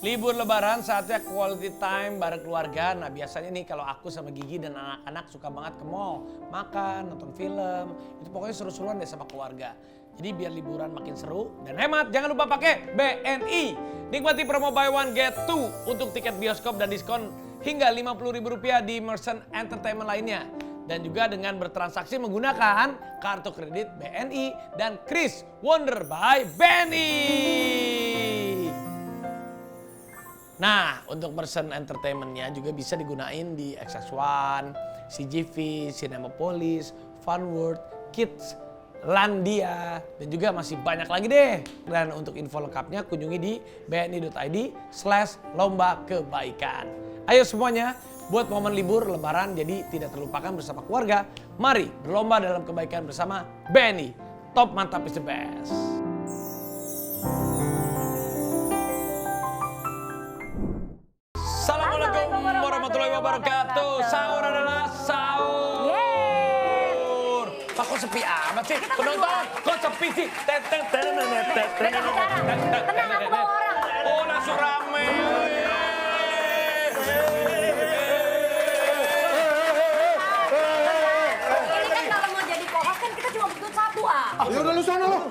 Libur lebaran saatnya quality time bareng keluarga. Nah biasanya nih kalau aku sama Gigi dan anak-anak suka banget ke mall. Makan, nonton film. Itu pokoknya seru-seruan deh sama keluarga. Jadi biar liburan makin seru dan hemat. Jangan lupa pakai BNI. Nikmati promo buy one get two untuk tiket bioskop dan diskon hingga Rp50.000 di Merchant Entertainment lainnya. Dan juga dengan bertransaksi menggunakan kartu kredit BNI dan Kris Wonder by BNI. Nah, untuk Merchant Entertainment-nya juga bisa digunain di XS1, CGV, Cinemapolis, Funworld, Kids, Landia, dan juga masih banyak lagi deh. Dan untuk info lengkapnya kunjungi di bni.id/lomba kebaikan. Ayo semuanya, buat momen libur lebaran jadi tidak terlupakan bersama keluarga. Mari berlomba dalam kebaikan bersama BNI. Top mantap is the best. Assalamualaikum warahmatullahi wabarakatuh. Sahur adalah sahur. Kok sepi amat sih? Penonton, kok sepi sih? Tenang, aku bawa orang. Oh, langsung rame. Ini kan kalau mau jadi co-host kan kita cuma butuh satu, Ya udah lu sana lo.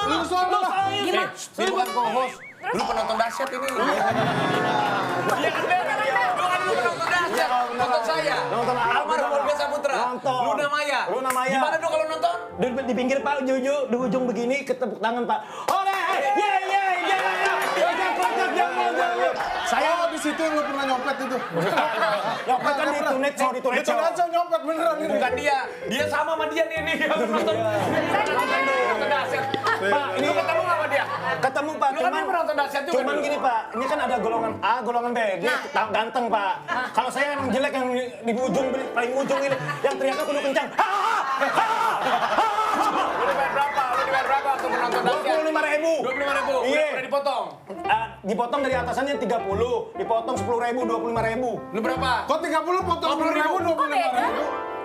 Lu sana lo. Gimana? Dia bukan co-host. Lu penonton dahsyat ini. Iya kan, Ben? Lu kan penonton dahsyat. Nonton saya. Nonton apa? Almarhum Olga Saputra. Nonton. Luna Maya. Luna Maya. Gimana dong kalau nonton? Di pinggir Pak Jojo, di ujung begini ketepuk tangan Pak. Ore, ye. Saya di situ lu pernah nyopet itu. Nyopet kan di tunet show, di tunet show nyopet beneran ini. Bukan dia. Dia sama dia nih nonton. Nonton dahsyat. Pak, ini ketemu sama dia? Ketemu Pak, Lu kan penonton dahsyat juga. cuman gini Pak, ini kan ada golongan A, golongan B, dia ganteng Pak. Kalau saya yang jelek yang di ujung, paling ujung ini, yang teriaknya kudu kencang. Lu dibayar berapa? Untuk penonton dahsyat? 25.000. 25.000. Iya. Udah dipotong. Dipotong dari atasannya 30, dipotong 10.000, 25.000. Lu berapa? Kok 30 potong 10.000, Kok beda?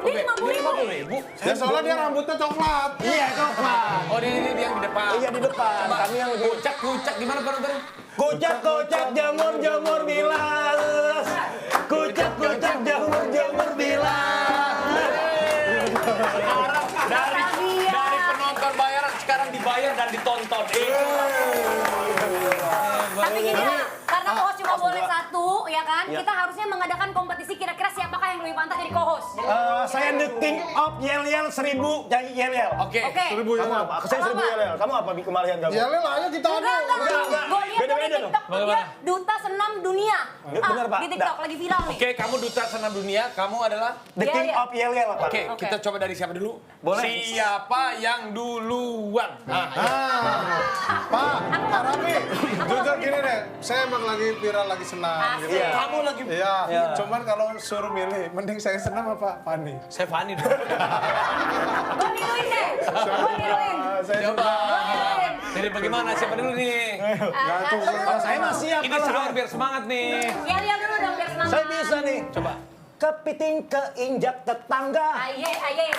Ini 50.000. Ya soalnya dia rambutnya coklat. Iya, coklat. Oh, dia yang di depan. Iya di depan, kami yang lebih. Kucak gimana penonton? Kocak jamur bilas. Kocak jamur bilas. Dari penonton bayaran sekarang dibayar dan ditonton. Tapi gini ya, karena co-host cuma boleh satu, ya kan? Kita harusnya mengadakan kompetisi kira-kira siapakah yang lebih pantas jadi co-host. Saya the king of yel-yel 1000 jadi yel-yel. Oke. Oke. Kamu apa? Saya 1000 yel-yel. Kamu apa kemalian kamu? Ya lah, ayo kita Enggak. Gue lihat Beda-beda di dong. TikTok dia duta senam dunia. Bener, Pak. Di TikTok lagi viral nih. Oke, kamu duta senam dunia, kamu adalah? The king Yel-yel. of yel-yel apa? Oke, kita coba dari siapa dulu? Boleh. Siapa yang duluan? Pak Raffi, jujur gini deh, saya emang lagi viral, lagi senam gitu. Iya. Kamu lagi. Iya, cuman kalau suruh milih, mending saya senam apa Fani? Saya Fani dong. Gue niruin deh. Gue niruin. Saya Coba. niruin. Jadi bagaimana? Siapa dulu nih? gantung. Kalau saya mah siap. Ini kalau sahur biar semangat nih. Yel-yel dulu dong biar semangat. saya bisa nih. Coba. Kepiting keinjak tetangga. Aye.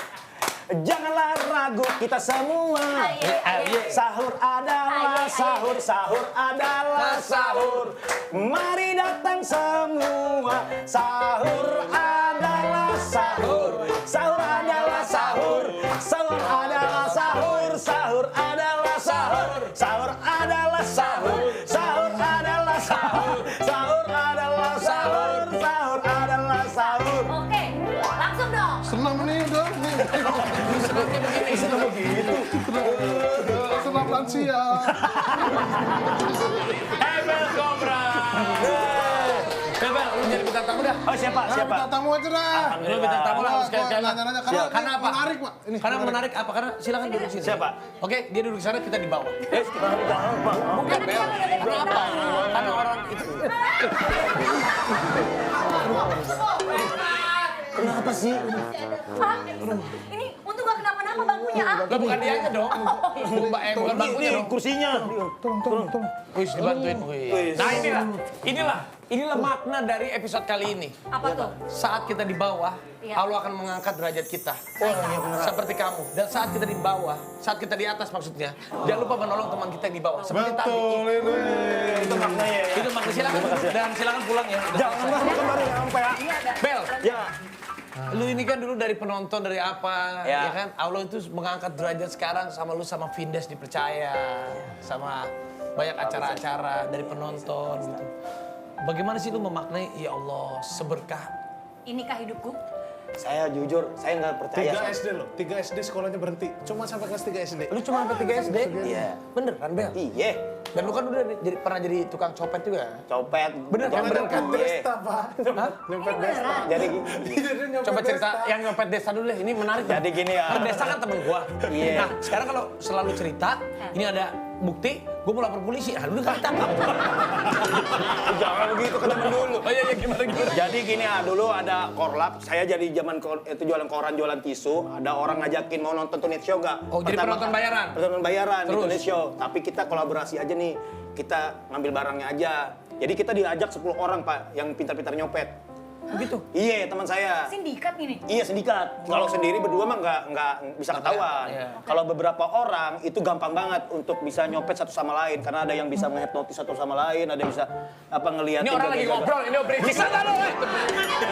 Janganlah ragu kita semua. Aye. Sahur adalah Aye. sahur, sahur adalah sahur. Mari datang semua. Sahur adalah sahur. Sahur adalah sahur. Sahur adalah sahur. Sahur adalah sahur. Sahur adalah sahur. Sahur adalah sahur. Sahur adalah sahur. Sahur adalah sahur. Oke, langsung dong. Senam nih udah. Senam begitu. Senam lansia. Hebel Cobra. Hebel, lu jadi bintang tamu dah. Oh siapa? Kita tamu aja dah. Lu bintang tamu lah, harus sekali-sekali lah. Nanya-nanya, Karena apa? menarik Pak. Ini Karena menarik apa? Karena silakan duduk sini. Siapa? Oke, dia duduk di sana, kita di bawah. Bukan, Bel. Kenapa? Karena orang itu. Kenapa sih? Hah? Ini untung gak kenapa-napa bangkunya, Lah bukan dianya dong. Bukan bangkunya dong. Kursinya. tolong. Wih, dibantuin. Wih. Nah inilah Inilah makna dari episode kali ini. Apa tuh? Saat kita di bawah, Iya. Allah akan mengangkat derajat kita. Seperti kamu. Dan saat kita di bawah, saat kita di atas maksudnya, jangan lupa menolong teman kita yang di bawah. Seperti tadi. Betul ini. Itu maknanya ya. Itu makna silakan dan silakan pulang ya. Udah Jangan selesai. Mas, kembali sampai ya. Bel, Ya. lu ini kan dulu dari penonton dari apa, Ya. ya kan? Allah itu mengangkat derajat sekarang sama lu sama Vindes dipercaya, sama banyak acara-acara dari penonton gitu. Bagaimana sih lu memaknai, ya Allah, seberkah? Inikah hidupku? Saya jujur, saya nggak percaya. 3 SD loh, 3 SD sekolahnya berhenti. Cuma sampai kelas 3 SD. Lu cuma sampai 3 SD? Iya. Bener kan, Bel? Iya. Dan lu kan udah pernah jadi tukang copet juga. Copet. Bener kan, bener kan? Iya. Desta, Pak. Nyopet Desta. Jadi Coba cerita yang nyopet Desa dulu deh, ini menarik. Jadi gini ya. Kan Desa kan temen gua. Iya. Nah, sekarang kalau selalu cerita, ini ada bukti, gua mau lapor polisi. Ah, lu kan tangkap. jangan begitu ke temen dulu. Oh iya, gimana? Jadi gini ya, dulu ada korlap, saya jadi zaman itu jualan koran, jualan tisu, ada orang ngajakin mau nonton Tonight Show gak? Oh, jadi penonton bayaran? Penonton bayaran di Terus? Tonight Show, tapi kita kolaborasi aja nih, kita ngambil barangnya aja. Jadi kita diajak 10 orang Pak, yang pintar-pintar nyopet. Begitu? Iya, teman saya. Sindikat ini. Iya, sindikat. Kalau sendiri berdua mah nggak bisa ketahuan. Iya. Kalau beberapa orang itu gampang banget untuk bisa nyopet satu sama lain, karena ada yang bisa menghipnotis satu sama lain, ada yang bisa apa ngeliatin. Ini orang lagi jaga-jaga. ngobrol, ini obrol. Bisa nggak lo?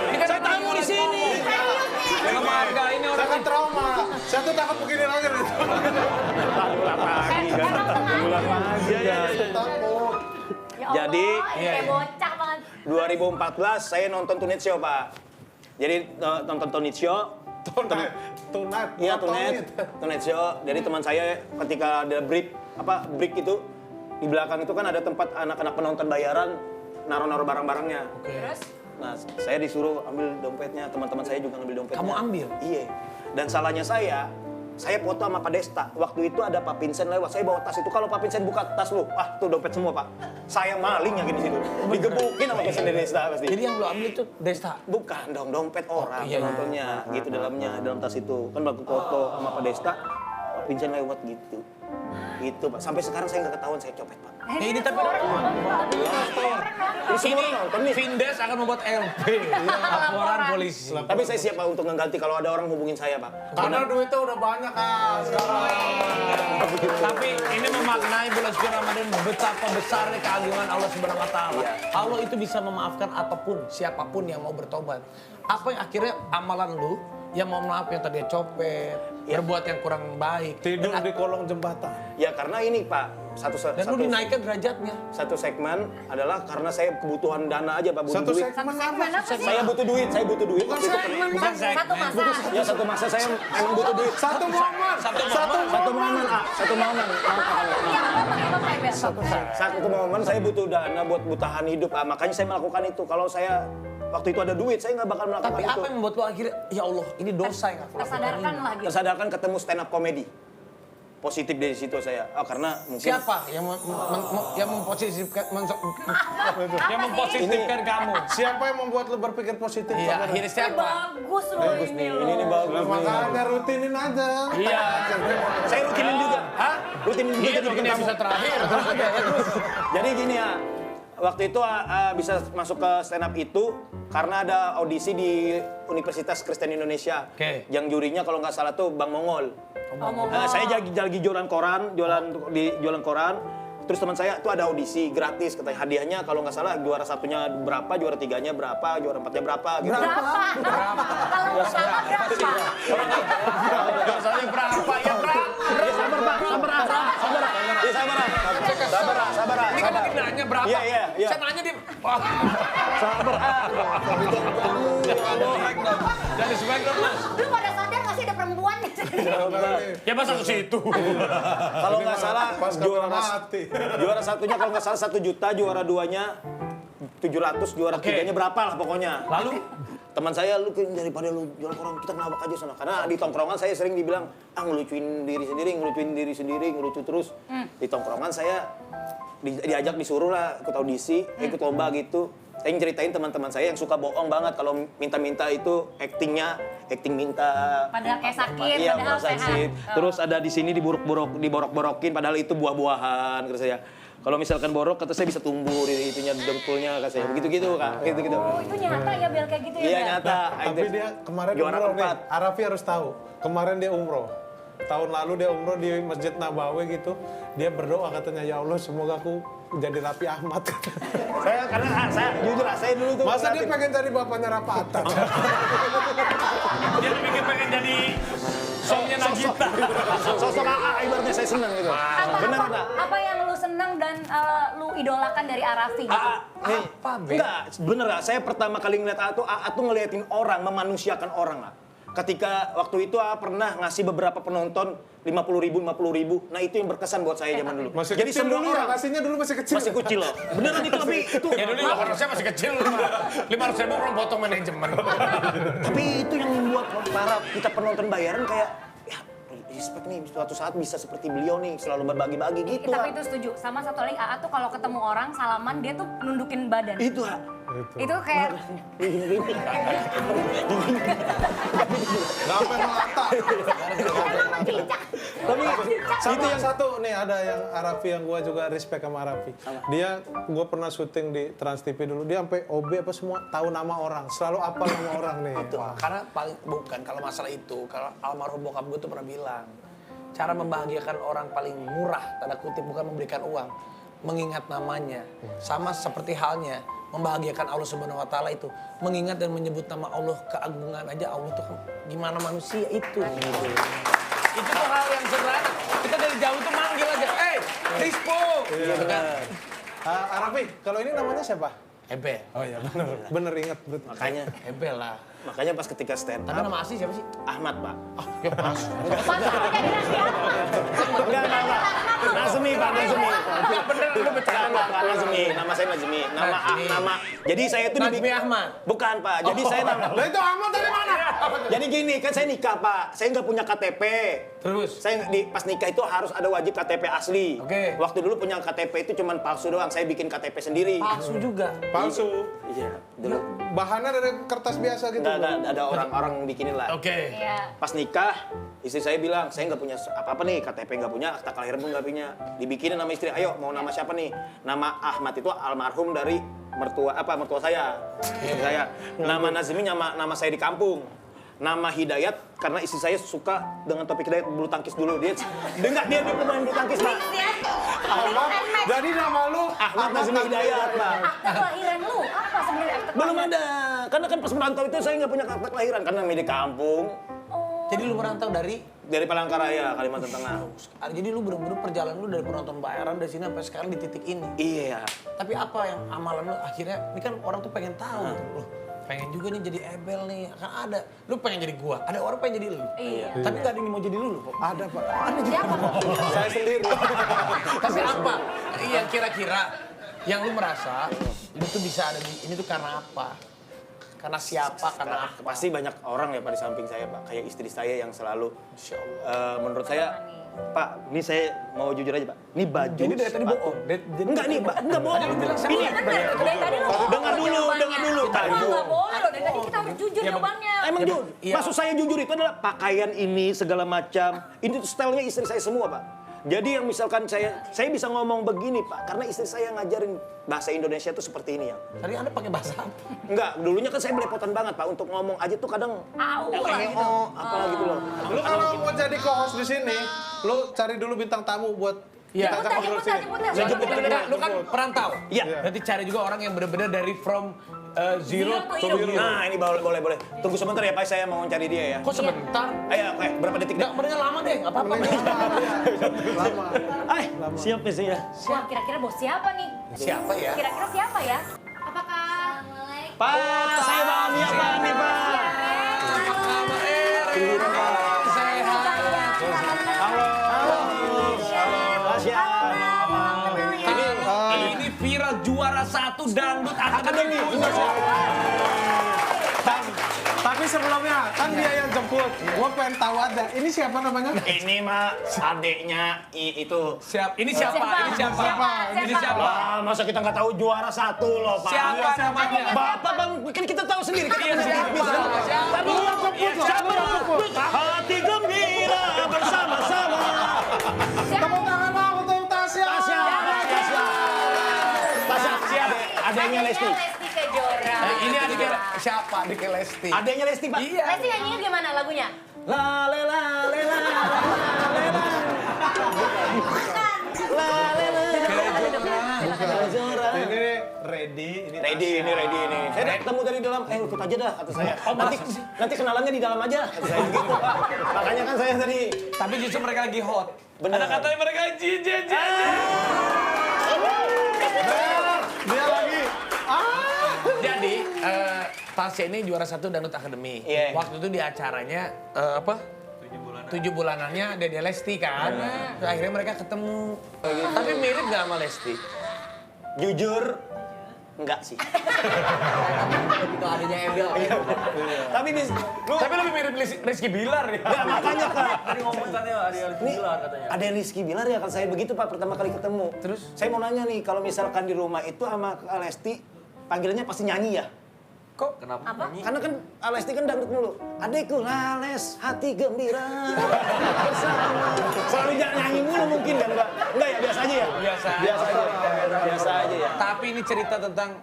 Ini kan tamu di sini. Dengan marga ini Saya orang. kan trauma. Saya tuh takut begini lagi gitu. Ulang lagi kan. Ulang lagi. Iya, takut. Ya Allah, Jadi, ini iya, kayak iya. bocah banget. 2014 saya nonton Tonight Show, Pak. Jadi nonton Tonight Show. Tunat. Iya, Tonight Show. Jadi teman saya ketika ada break itu di belakang itu kan ada tempat anak-anak penonton bayaran naruh-naruh barang-barangnya. Terus? Nah, saya disuruh ambil dompetnya, teman-teman saya juga ngambil dompetnya. Kamu ambil? Iya. Dan salahnya saya foto sama Pak Desta. Waktu itu ada Pak Vincent lewat, saya bawa tas itu. Kalau Pak Vincent buka tas lu, tuh dompet semua Pak. Saya maling yang di situ. Digebukin sama Vincent dan Desta pasti. Jadi yang lo ambil itu Desta. Bukan dong, dompet orang iya. penontonnya. Gitu dalam tas itu. Kan baku foto sama Pak Desta, Pak Vincent lewat gitu. Gitu Pak. Sampai sekarang saya nggak ketahuan saya copet Pak. Ya, ini tapi Ini semua orang nonton nih. Vindes akan membuat LP. Laporan polisi. Tapi saya siap Pak untuk mengganti kalau ada orang hubungin saya Pak. Karena duitnya udah banyak sekarang. Tapi ini memaknai bulan suci Ramadan betapa besarnya keagungan Allah Subhanahu wa taala. Iya. Allah itu bisa memaafkan apapun, siapapun yang mau bertobat. Apa yang akhirnya amalan lu yang mohon maaf yang tadi copet, Iya. berbuat yang kurang baik. Tidur di kolong jembatan. Ya karena ini Pak, Dan lu dinaikkan derajatnya. satu segmen adalah karena saya kebutuhan dana aja Pak, butuh Satu duit. segmen Segmen apa? apa sih? Saya butuh duit. Bukan Waktu itu segmen, Bukan Mas. segmen. Satu masa. Ya satu masa saya emang butuh duit. Satu momen. Satu momen, satu momen. Iya, apa pakai topeng, Bel? Satu momen saya butuh dana buat bertahan hidup, makanya saya melakukan itu. Kalau saya waktu itu ada duit, saya nggak bakal melakukan Tapi itu. apa yang membuat lu akhirnya, ya Allah ini dosa yang aku lakukan Tersadarkan ini. lah gitu. Tersadarkan ketemu stand up comedy. Positif dari situ saya. Karena mungkin Siapa yang yang mempositifkan yang mempositifkan kamu? Siapa yang membuat lu berpikir positif? Iya, Saudara? akhirnya Ini siapa? bagus loh ini loh. ini bagus nih. Makanya rutinin aja. Iya. Saya rutinin juga. Hah? Rutinin juga Iya jadi dong, ini tamu. episode terakhir. Terus aja, ya terus. Jadi gini ya, waktu itu bisa masuk ke stand up itu karena ada audisi di Universitas Kristen Indonesia. Oke. Yang jurinya kalau nggak salah tuh Bang Mongol. Saya lagi jualan koran, jualan koran. Terus teman saya tuh ada audisi gratis, katanya hadiahnya kalau nggak salah juara satunya berapa, juara tiganya berapa, juara empatnya berapa gitu. Berapa? Kalau pertama berapa? Dosanya berapa? Ya berapa? Sabar. Ini kan lagi nanya berapa? Iya. Saya nanya dia. Wah. Jadi smackdown mas. Lu pada sadar nggak sih ada perempuan di sini? Ya masa ke situ. Kalau nggak salah Pas juara mati. juara satunya kalau nggak salah 1 juta, juara 2-nya 700, juara Oke. 3-nya berapa lah pokoknya. Lalu Teman saya, lu daripada lu jualan koran, kita ngelawak aja sana. Karena di tongkrongan saya sering dibilang, ngelucuin diri sendiri, ngelucu terus. Di tongkrongan saya diajak disuruh lah ikut audisi, ikut lomba gitu. Saya ceritain teman-teman saya yang suka bohong banget kalau minta-minta itu acting minta. Padahal kayak sakit, Iya, padahal sakit. sehat. Terus ada di sini diborok-borokin padahal itu buah-buahan kata saya. Kalau misalkan borok, kata saya bisa tumbuh di itunya dengkulnya, kata saya. Begitu-gitu, Kak. Gitu-gitu. Oh, itu nyata ya Bel kayak gitu ya? Iya, Bel? nyata. Tapi dia kemarin Juara umroh nih. keempat. Arafi harus tahu. Kemarin dia umroh. Tahun lalu dia umroh di Masjid Nabawi gitu. Dia berdoa katanya, ya Allah semoga aku jadi Raffi Ahmad. Saya jujur, saya dulu tuh. Masa dia pengen jadi bapaknya Rafa Atak? Dia pengen jadi songnya Nagita. Sosok kakak ibaratnya saya senang gitu. Bener enggak? Apa yang lu seneng dan lu idolakan dari Arafi gitu? Apa, enggak, bener lah. Saya pertama kali ngeliat AA tuh ngeliatin orang, memanusiakan orang lah. Ketika waktu itu AA pernah ngasih beberapa penonton 50.000. Nah itu yang berkesan buat saya zaman dulu. Masih Jadi kecil semua dulu orang kasihnya dulu masih kecil. masih kecil loh. Beneran itu tapi itu. Ya dulu saya masih kecil. 500.000 orang potong manajemen. Tapi itu yang membuat para kita penonton bayaran kayak ya respect nih suatu saat bisa seperti beliau nih selalu berbagi-bagi gitu. Tapi Ha. itu setuju. Sama satu lagi AA tuh kalau ketemu orang salaman dia tuh nundukin badan. Itu Ha. Itu kayak Gak sampai melata. Tapi Itu yang satu nih ada yang Arafi yang gue juga respect sama Arafi. Dia gue pernah syuting di Trans TV dulu. Dia sampai OB apa semua tahu nama orang. Selalu apal nama orang nih. Wah. Karena paling bukan kalau masalah itu, kalau almarhum bokap gue tuh pernah bilang, cara membahagiakan orang paling murah, tanda kutip bukan memberikan uang, mengingat namanya. Sama seperti halnya membahagiakan Allah Subhanahu wa taala itu, mengingat dan menyebut nama Allah, keagungan aja Allah tuh gimana manusia itu. Itu tuh hal yang sederhana. Kita dari jauh tuh manggil aja, Rispo. Gitu kan. Arafi, kalau ini namanya siapa? Ebel. Oh iya bener, bener inget. betul. makanya Ebel lah. pas ketika stand Tapi up nama asli siapa sih? Ahmad, Pak. Ya pas. masa aku jadi Raffi Ahmad? Enggak. Nazmi, Pak, Nazmi. Bener lu bercanda. Pak, Nazmi. Nama saya Nazmi. Nama. Jadi saya tuh Nazmi Ahmad. Bukan, Pak. Jadi saya nama. Lah itu Ahmad dari mana? Jadi gini, kan saya nikah, Pak. Saya nggak punya KTP. Terus? Saya pas nikah itu harus ada wajib KTP asli. Oke. Waktu dulu punya KTP itu cuman palsu doang. Saya bikin KTP sendiri. Palsu juga. Palsu. Iya, dulu. Bahannya dari kertas biasa gitu. Nggak ada orang-orang bikinin lah. Oke. Iya. Pas nikah, istri saya bilang, saya nggak punya apa-apa nih, KTP nggak punya, akta kelahiran pun nggak punya. Dibikinin nama istri, ayo mau nama siapa nih? Nama Ahmad itu almarhum dari mertua saya. Istri saya. Nama Nazmi nama saya di kampung. Nama Hidayat karena istri saya suka dengan topik Hidayat bulu tangkis dulu. Dia pemain bulu tangkis, Pak. Ahmad. Jadi nama lu Ahmad Nazmi Hidayat, Pak. Akta kelahiran lu apa sebenarnya akta Belum kelahiran? ada. Karena kan pas merantau itu saya nggak punya akta kelahiran karena namanya di kampung. Jadi lu merantau dari Dari Palangkaraya, Kalimantan Tengah. jadi lu bener-bener perjalanan lu dari penonton bayaran dari sini sampai sekarang di titik ini. Iya. Tapi apa yang amalan lu akhirnya, ini kan orang tuh pengen tahu gitu. Loh, pengen juga nih jadi Ebel nih. Kan ada. Lu pengen jadi gua, ada orang pengen jadi lu. Iya. Tapi gak ada yang mau jadi lu kok. ada Pak. Ada juga. Siapa kok? Saya sendiri. Tapi apa? Yang kira-kira yang lu merasa lu tuh bisa ada di ini tuh karena apa? Karena siapa? Karena apa? Pasti banyak orang ya Pak di samping saya Pak. Kayak istri saya yang selalu, Masya Allah. menurut saya, Pak, ini saya mau jujur aja Pak. Ini baju. Jadi dari tadi sepatu. bohong. Enggak nih, Pak. Enggak bohong. Tadi lu bilang Ini. Iya bener, dari tadi lu Dengar dulu, jawabannya. dengar dulu. Kita nggak boleh loh, dari tadi kita harus jujur Iya, jawabannya. Emang Ya, jujur. iya. Maksud saya jujur itu adalah pakaian ini segala macam. Ini tuh stylenya istri saya semua Pak. Jadi yang misalkan saya bisa ngomong begini Pak, karena istri saya ngajarin bahasa Indonesia tuh seperti ini ya. Tadi Anda pakai bahasa apa? Enggak, dulunya kan saya belepotan banget Pak untuk ngomong aja tuh kadang Au lah gitu. apalah gitu loh. Lu kalau mau jadi co-host di sini, lu cari dulu bintang tamu buat Iya. kita ajak ngobrol sini. Lu kan perantau. Iya. Berarti cari juga orang yang benar-benar dari from zero to Zero to hero. Nah, ini boleh. Tunggu sebentar ya Pak, saya mau cari dia ya. Kok sebentar? Ayo, berapa detik deh? Nggak, mendingan lama deh, nggak apa-apa. Lama. Siap ya saya. Wah, kira-kira bos siapa nih? Siapa ya? Kira-kira siapa ya? Apakah? Pak, saya bawa dia Pak, nih Pak. Nama Erin. Sehat. Tasya. Ini viral juara 1 dangdut akademi. Tapi sebelumnya, kan dia yang jemput. Gua pengen tahu aja, ini siapa namanya? Ini mah adeknya itu. Ini siapa? Ini siapa? Wah, masa kita nggak tahu juara 1 loh Pak? Siapa namanya? Bapak Bang, kan kita tahu sendiri. Kan Iya, siapa? Siapa? Hati gembira bersama-sama. Tepuk tangan dong untuk Tasya. Tasya. Lesti. Lesti Kejora. Ini adiknya siapa? Adiknya Lesti. Adanya Lesti, Pak. Iya. Lesti nyanyinya gimana lagunya? La le la le la le la. La le la. Kejora. Ini ready, ini Ready ini. Saya udah ketemu dari dalam, ikut aja dah kata saya. Nanti kenalannya di dalam aja kata saya gitu, Pak. Makanya kan saya tadi Tapi justru mereka lagi hot. Bener. Ada katanya mereka jijik. Dia lagi. Jadi Tasya ini juara 1 Dangdut Academy. Iya. Waktu itu di acaranya apa? 7 bulanannya Dede Lesti kan. Terus akhirnya mereka ketemu. Tapi mirip gak sama Lesti? jujur enggak sih. Itu adanya Emil. Tapi lu Tapi lebih mirip Rizky Bilar ya. ya, makanya Kak. Tadi ngomong katanya ada Ini Bilar katanya. ada Rizky Bilar ya kan saya begitu Pak pertama kali ketemu. Terus? Saya mau nanya nih kalau misalkan di rumah itu sama Kak Lesti panggilannya pasti nyanyi ya? Kok? Kenapa Apa? nyanyi? Karena kan Lesti kan dangdut mulu. Adekku lales, hati gembira bersama. Selalu nyanyi mulu mungkin kan Mbak? Enggak ya, biasa aja ya? Biasa aja. Biasa aja ya. Tapi ini cerita tentang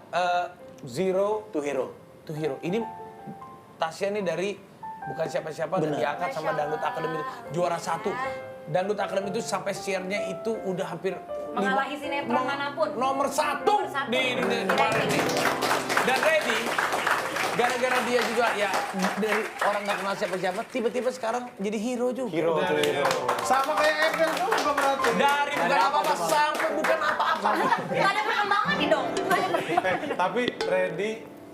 Zero Tuh hero. to Hero. Ini Tasya ini dari bukan siapa-siapa dan diangkat sama Dangdut Academy itu juara 1. Dangdut Academy itu sampai share-nya itu udah hampir Mengalahi sinetron manapun. Nomor 1 Nomor satu. di kemarin ini. Dan Reddy, gara-gara dia juga ya dari orang nggak kenal siapa-siapa, tiba-tiba sekarang jadi hero juga. Hero. Sama kayak Emil tuh bukan berarti. Dari bukan apa-apa sampai bukan apa-apa. Nggak ada perkembangan nih dong. Nggak ada perkembangan. Tapi Ready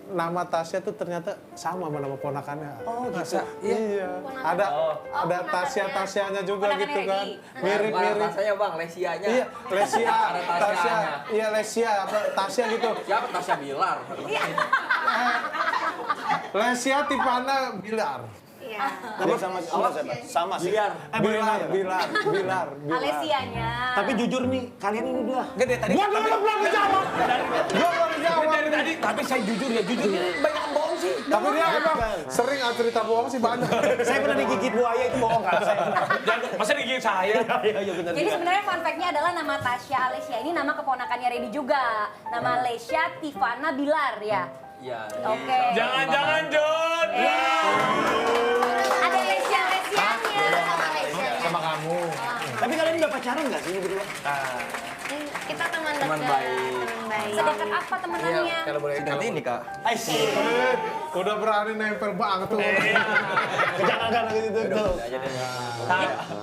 nama Tasya tuh ternyata sama sama nama ponakannya. Oh gitu. Iya. Ada ponakannya. Tasya-Tasyanya juga Ponakannya gitu kan. Reddy. Mirip-mirip. Rasanya Bang, Lesianya. Iya, Lesia, Ada Tasya, Tasyanya. iya Lesia, apa Tasya gitu. Siapa Tasya Bilar? Lesia Tipana Bilar. Iya. Tapi sama siapa? Sama sih. Bilar. Bilar. Alesianya. Tapi jujur nih, kalian ini udah. Enggak deh tadi. Gua belum dijawab. Gua belum dijawab. Dari tadi, tapi saya jujur ya, jujur ini banyak yang bohong sih. Tapi dia emang sering cerita bohong sih banyak. Saya pernah digigit buaya itu bohong kan saya. Masa digigit saya? Iya benar. Jadi sebenarnya fun fact-nya adalah nama Tasya Alesia ini nama keponakannya Reddy juga. Nama Lesia Tivana Bilar ya. Iya. Oke. Jangan-jangan John. Ada Lesia-Lesianya. Sama kamu. Tapi kalian udah pacaran nggak sih ini berdua? Kita teman dekat. Teman baik. Teman baik. Sedekat apa temenannya? Iya, kalau boleh. Nanti ini Kak. Aisyah. Udah berani nempel banget tuh. Jangan gitu tuh. Aja deh.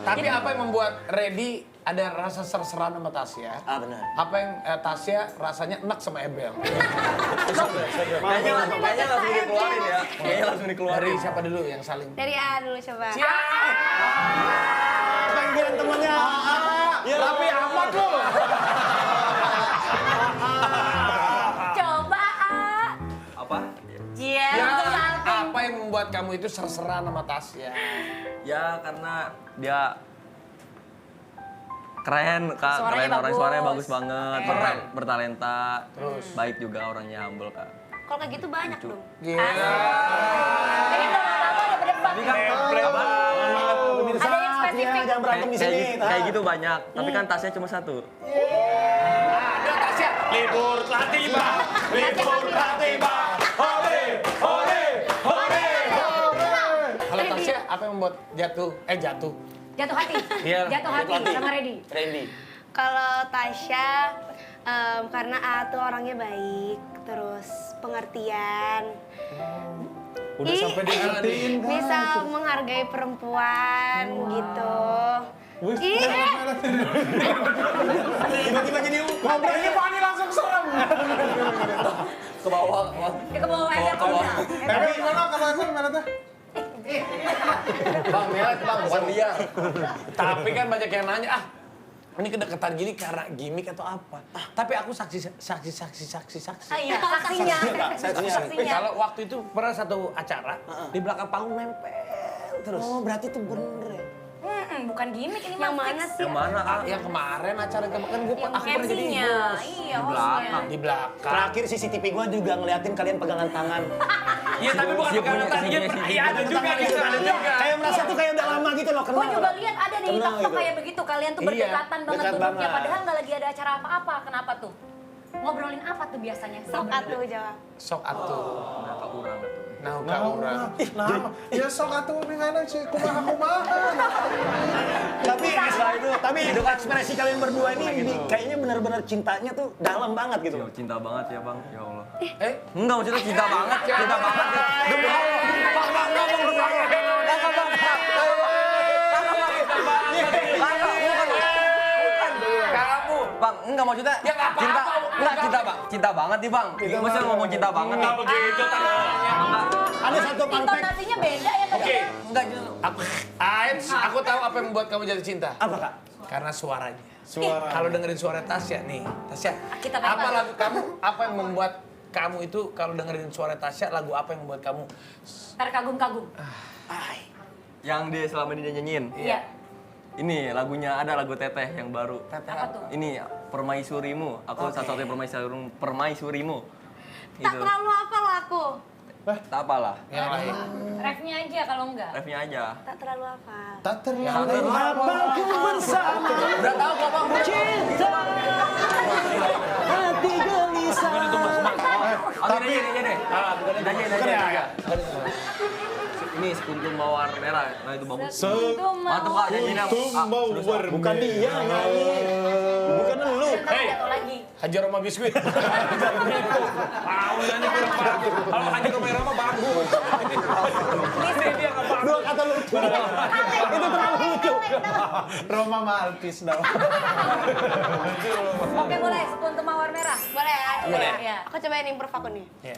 Tapi apa yang membuat Reddy ada rasa serseran sama Tasya? Ah benar. Apa yang Tasya rasanya enak sama Ebel? Kayaknya langsung dikeluarin ya. Kayaknya langsung dikeluarin. Dari siapa dulu yang saling? Dari A dulu coba. Panggilan temannya. Ya Tapi amat lu. Coba Apa? Iya. Ya, langsung salting. apa yang membuat kamu itu serseran sama Tasya? Ya karena dia keren Kak, Suaranya keren orang bagus. suaranya bagus banget, Keren. bertalenta, baik juga orangnya humble Kak. Kalau kayak gitu banyak dong. Iya. Jadi belum apa-apa udah berdebat. Pemirsa, Ada yang spesifik. jangan berantem di sini. Kayak gitu banyak, tapi kan tasnya cuma satu. Ada Tasya. Libur telah tiba. Libur telah tiba. Hore, hore, hore. Kalau Tasya, apa yang membuat jatuh? Jatuh hati. Iya. Jatuh hati sama Reddy. Randy. Kalau Tasya, karena A tuh orangnya baik, terus pengertian. Udah sampai diingetin kan. Bisa menghargai perempuan gitu. Wih, Ih, Tiba-tiba jadi ngobrolnya Fani langsung serem. Ke bawah. Dia ke bawah aja Ke bawah. Tapi gimana kalau Emil gimana tuh? Bang, melet bang, bukan dia. Tapi kan banyak yang nanya, ini kedekatan gini karena gimmick atau apa? Tapi aku saksi. Ah, iya, saksinya. Saksinya. Kalau waktu itu pernah satu acara, di belakang panggung nempel terus. Oh berarti itu bener ya? Bukan gimmick ini yang mah mana fix. sih? Yang mana? Yang kemarin acara kan gue Yang aku pernah jadi MC-nya. bos. Iya, Di hostnya. belakang. Di belakang. Terakhir CCTV gua juga ngeliatin kalian pegangan tangan. Iya tapi bukan Dia pegangan punya- tangan. dia Iya punya- iya, ada juga gitu, ada juga. Kayak merasa tuh kayak udah lama gitu loh kenal. Gue juga lihat ada di Kenal TikTok gitu. kayak begitu. Kalian tuh Iya, berdekatan banget dekat duduknya. banget. Padahal nggak lagi ada acara apa-apa. Kenapa tuh? Ngobrolin apa tuh biasanya? Sok atuh jawab. Sok atuh. Nah, ke urang atuh. Nah, Nah, urang. ya sok atuh mendingan sih kumaha-kumaha. Tapi ekspresi kalian berdua ini kayaknya benar-benar cintanya tuh dalam banget gitu. Yo, cinta banget ya bang, ya Allah. Enggak, maksudnya cinta banget, cinta banget. Demi Allah. Bang, demi Allah. Kamu. Bang, enggak maksudnya Ya, nggak apa-apa. cinta, enggak cinta bang, cinta banget nih bang. Maksudnya ngomong cinta banget nih. begitu tangannya. Ada satu fun fact. Intonasinya beda ya tadi. Oke. Enggak gitu. Aku tahu apa yang membuat kamu jatuh cinta. Apa kak? Karena suaranya. Suara. Kalau dengerin suara Tasya nih, Tasya. Kita Apa pengen lagu kamu? Apa yang membuat kamu itu kalau dengerin suara Tasya, lagu apa yang membuat kamu? Terkagum-kagum. Yang dia selama ini dia nyanyiin. Iya. Ini lagunya ada lagu Teteh yang baru. Apa tuh? Ini Permaisurimu. Aku satu-satunya permaisurimu. Tak Gitu. terlalu hafal aku. Tak apalah. Yang lain. Refnya aja kalau enggak. Refnya aja. Tak terlalu hafal. Tak terlalu Abangku bersama. Udah tahu kok bang? Cinta hati gelisah. Tapi ini deh. Ini sekuntum mawar merah. Nah itu bagus. Mantap kak nyanyinya. mawar Bukan dia nyanyi. Bukan lu. Hei, Jatuh lagi. Haji Roma biskuit. Jangan begitu. Mau nyanyi kurang bagus. Kalau Haji Roma Roma bagus. Ini dia nggak bagus. Dua kata lucu. Itu terlalu lucu. Roma Maltis dah. Oke boleh, sekuntum mawar merah. Boleh ya? Boleh. Iya. Aku cobain improve aku nih. Iya.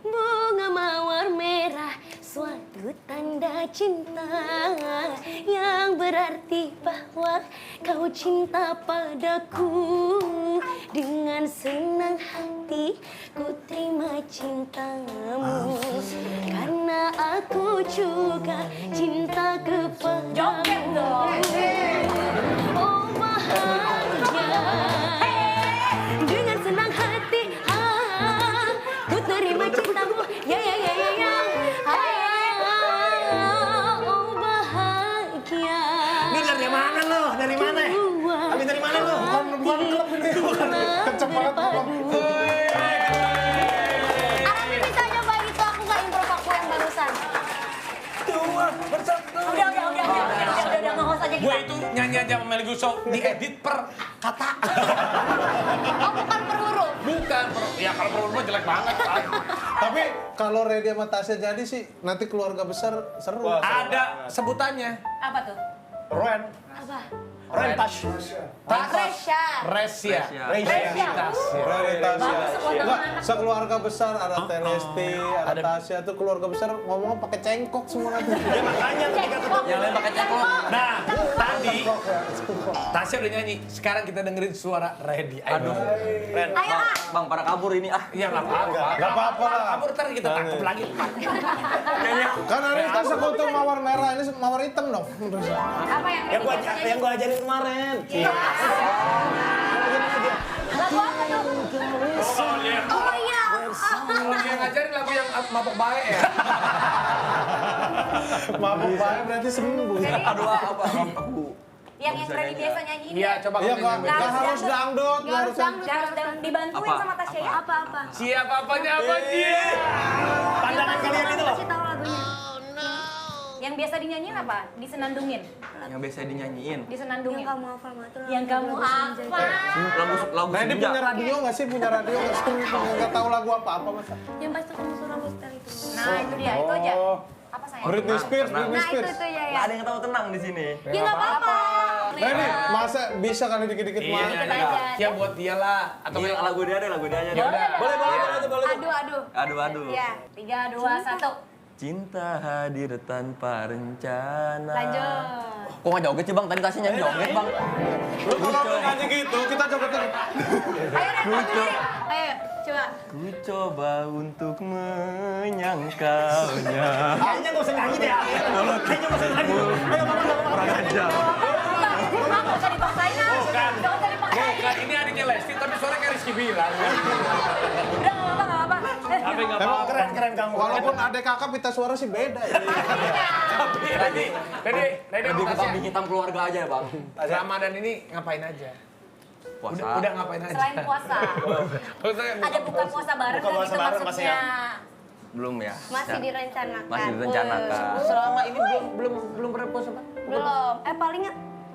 Bunga mawar merah, suatu tanda cinta yang berarti bahwa kau cinta padaku. Dengan senang hati ku terima cintamu, karena aku juga cinta Joget dong. kepadamu. Oh bahagia, dengan senang hati ku terima cintamu. Ya ya ya ya ya. Oh bahagia. Ini dari mana lo? Dari mana? Habis dari mana lo? Bukan klub ini. Kenceng banget ngomong. Arafi bisa nyoba itu, aku nggak improve aku yang barusan. Udah nggak usah aja Gue kita. itu nyanyi aja sama Melly Gusau diedit per kata. Oh bukan per huruf. Bukan. Ya kalau per huruf jelek banget. Tapi kalau Redi sama Tasya jadi sih nanti keluarga besar seru. Ada sebutannya. Apa tuh? Ren. Apa? Rentas. Resya. Resia. Resia. Tasya. Redi Tasya. Bagus, sekeluarga Enggak, anak. sekeluarga besar ada Telesti, ada Tasya tuh keluarga besar ngomong pakai cengkok semua nanti. Ya makanya ketika ketemu. Yang lain pakai cekok. Nah, tadi Tasya udah nyanyi. Sekarang kita dengerin suara Redi. Aduh. Ren. Ayo ah. Bang, pada kabur ini ah. Ya nggak apa-apa. Nggak apa-apa lah. Kamu ntar kita tangkap lagi. Kan hari ini Tasya untuk mawar merah, ini mawar hitam dong. Apa yang Yang gua ajarin kemarin. Lagu apa tuh? Oh iya. Kalau dia ngajarin lagu yang mabok baik ya. Mabuk banget berarti sembuh. Aduh apa? Yang Freddy biasa nyanyiin Iya, ya? coba Iya kamu nggak nyanyi. nggak harus dangdut, nggak harus Harus dibantuin Apa? sama Tasya ya? Apa-apa. Siapa apanya apa dia? Pandangan kalian itu loh. Kasih tahu lagunya. Yang biasa dinyanyiin apa? Disenandungin? Yang biasa dinyanyiin. Disenandungin? Yang kamu hafal mah tuh. Yang kamu apa? Lagu Redi senja. punya radio nggak sih? Punya radio nggak sih? Nggak tahu lagu apa-apa masa? Yang pas kamu suruh hotel itu. Nah itu dia, itu aja. Apa sayang? Britney Spears, Tenang. Britney Nah itu Spears. tuh ya Nggak ya. ada yang tahu tenang di sini. Ya nggak apa-apa. Redi, masa bisa kali dikit-dikit Iya, mah? Dikit aja. ya buat dia lah. Atau Iya, lagu dia deh, lagu dia aja. Ya udah. Boleh. Aduh. Aduh. Ya. 3, 2, 1. Cinta hadir tanpa rencana. Lanjut. Kok nggak joget sih bang? Tadi Tasya nyanyi joget bang. Lu kalau mau nyanyi gitu, kita coba-coba. Ayo coba. Ku coba untuk menyangkalnya. Kayaknya nggak usah nyanyi deh. Kayaknya nggak usah nyanyi. Ayo, Kurang ajar. Nggak usah dipaksain ah. Bukan. Nggak usah dipaksain. Bukan, ini adiknya Lesti tapi suara kayak Rizky Bilar. Udah nggak apa-apa. Tapi nggak Emang apa-apa. keren kamu. Walaupun adek kakak pita suara sih beda ya. Redi Lebih sama ke Tasya. kambing hitam keluarga aja ya bang. Ramadan ini ngapain aja? puasa. Udah ngapain aja? Selain puasa. Maksudnya Ada buka puasa bareng Buka nggak puasa gitu bareng, maksudnya? Belum ya? Masih direncanakan. Masih direncanakan. selama ini belum pernah puasa, Pak? Belum. Paling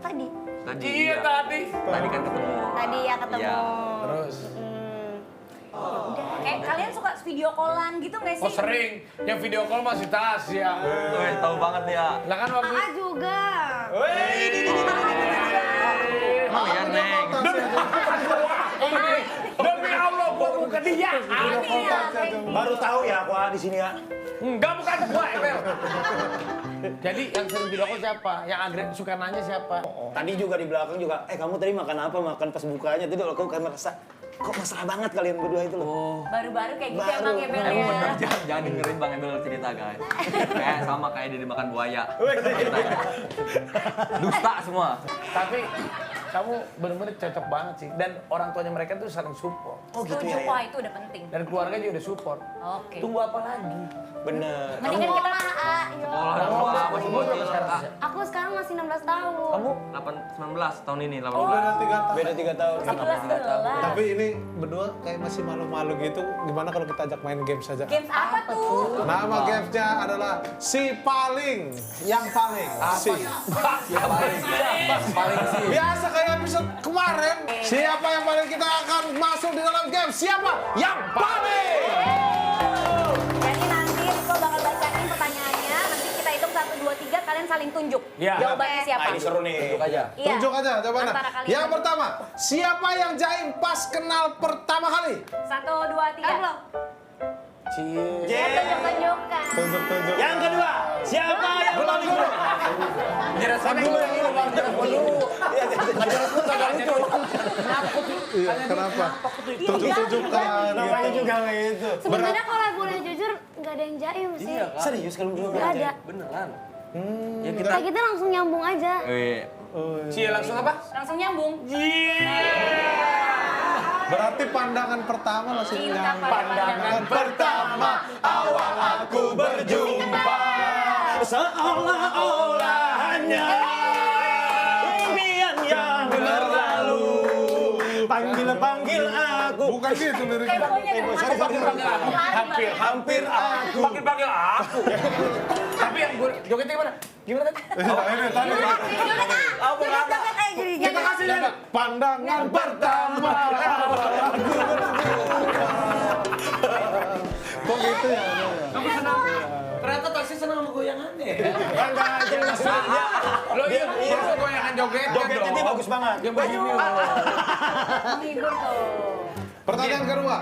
tadi. Tadi. Iya tadi. Tadi kan ketemu. Tadi ya ketemu. Iya. Terus? Kayak kalian suka video callan gitu nggak sih? Oh sering, yang video call masih Tasya. Wih, tahu banget nih ya. Lah kan waktu Aa juga. Emang ya, Neng. demi Allah gua bukan dia. Baru tahu ya aku di sini ya. Enggak, bukan gua, Emel. Jadi yang sering video call siapa? Yang agresif suka nanya siapa? Tadi juga di belakang juga, kamu tadi makan apa? Makan pas bukanya. Tadi aku kan merasa, kok mesra banget kalian berdua itu loh. Baru-baru kayak gitu Baru. emang ya Bel Emang bener, ya. jangan dengerin Bang Emil cerita, guys. Kayak sama kayak dia dimakan buaya. Dusta semua. Tapi kamu bener-bener cocok banget sih. Dan orang tuanya mereka tuh saling support. Oh gitu Setuju, ya. wah itu udah penting. Dan keluarga juga udah support. Oke. Tunggu apa lagi? Bener. Mendingan kita Sekolah semua masih bocil. Aku sekarang masih 16 tahun. Kamu 19 tahun ini, 18. Beda 3 tahun. Beda 3 tahun. 11 Tapi ini berdua kayak masih malu-malu gitu. Gimana kalau kita ajak main game saja? Games apa tuh? Nama gamesnya adalah Si Paling Yang Paling. Si. Paling sih. Biasa kayak episode kemarin. Siapa yang paling kita akan masuk di dalam game? Siapa yang paling? Jadi nanti Riko bakal bacain pertanyaannya. Nanti kita hitung 1, 2, 3. Kalian saling tunjuk. Iya. Jawabannya siapa? Ini seru nih. Tunjuk aja. Iya. Tunjuk aja jawabannya. Antara kalian. Yang pertama, siapa yang jaim pas kenal pertama kali? 1, 2, 3. Belum. cie. Tunjuk-tunjukkan. Tunjuk-tunjuk. Yang kedua, siapa yang paling dulu? Jelasan dulu yang ini, Bang. Jelasan dulu. Iya, kenapa? Tunjuk-tunjukkan Namanya gitu. juga gitu. Sebenarnya kalau boleh jujur nggak ada yang jaim sih. Iya, Kak. Serius kalau belum Nggak ada. Beneran. Ya Kita kita langsung nyambung aja. Wih, Cie langsung apa? Langsung nyambung. Berarti pandangan pertama langsung Cinta yang pada pandangan pertama awal aku berjumpa Seolah-olah hanya impian yang berlalu. Panggil aku. bukan gitu liriknya. Temponya dong. Hampir aku. Panggil aku. Tapi yang gue jogetnya gimana? Gimana tadi? Ini tadi Kita kasih lihat pandangan pertama awal aku berjumpa. Kok gitu ya? Kamu senang? Ternyata Taksi senang sama goyangannya ya? Enggak jelas dia. Lo iya, maksud goyangan joget. Jogetnya dia bagus banget. Yang begini loh. Menghibur tuh. Pertanyaan kedua.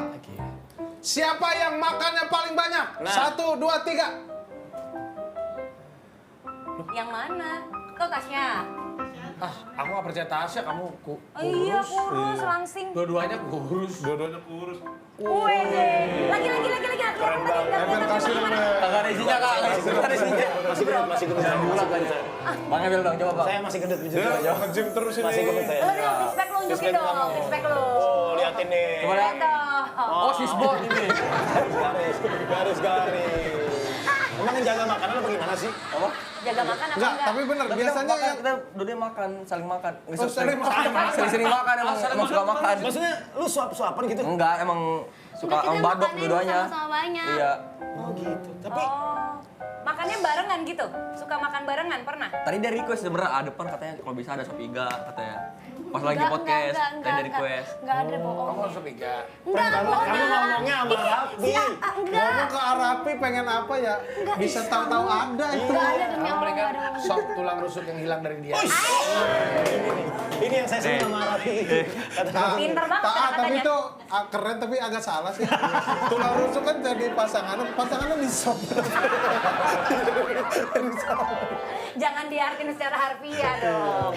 Siapa yang makannya paling banyak? Nah. 1, 2, 3. Yang mana? Kau Tasya? Ah, aku gak percaya Tasya, kamu Oh iya, kurus, langsing. Dua-duanya kurus. Dua-duanya kurus. Wih, lagi. Aturan tadi Emel kasih dong, Mel. kagak ada isinya, Kak. Kagak ada isinya. Masih gendut. Bang Emil dong, coba, Bang. Saya masih gendut Dia juga. nge-gym terus ini. Masih gendut saya. Lo dong, respect lo, unjukin dong. Respect lo. Oh, liatin nih. Coba lihat. Lihat dong. Oh, sisbol ini. Garis. Emang jaga makanan apa gimana sih? Apa? Jaga makan apa Enggak, enggak? tapi bener. Kita Biasanya makan, yang kita dua makan, saling makan. Oh, saling makan. Sering-sering makan, emang suka makan. Maksudnya lu suap-suapan gitu? Enggak, emang suka Kita badok makannya dua-duanya. sama-sama banyak. Iya. Oh gitu. Tapi Oh, makannya barengan gitu? Suka makan barengan, pernah? Tadi dia request sebenarnya depan katanya kalau bisa ada sop iga katanya. Pas lagi Enggak, podcast, tadi dia enggak. request. Enggak ada bohong. Kamu harus tiga. Enggak, bohong. kamu ngomongnya sama Rapi. Enggak. ngomong ke Arapi pengen apa ya? Enggak, Bisa ih, tahu-tahu kamu. ada itu. Enggak ada demi Kamu Allah, mereka enggak ada. sop tulang rusuk yang hilang dari dia. Ini yang saya sebut sama Rapi. Pinter banget Tapi kata-katanya. itu keren tapi agak salah sih. Tulang rusuk kan jadi pasangannya di sop. Jangan diartin secara harfiah dong.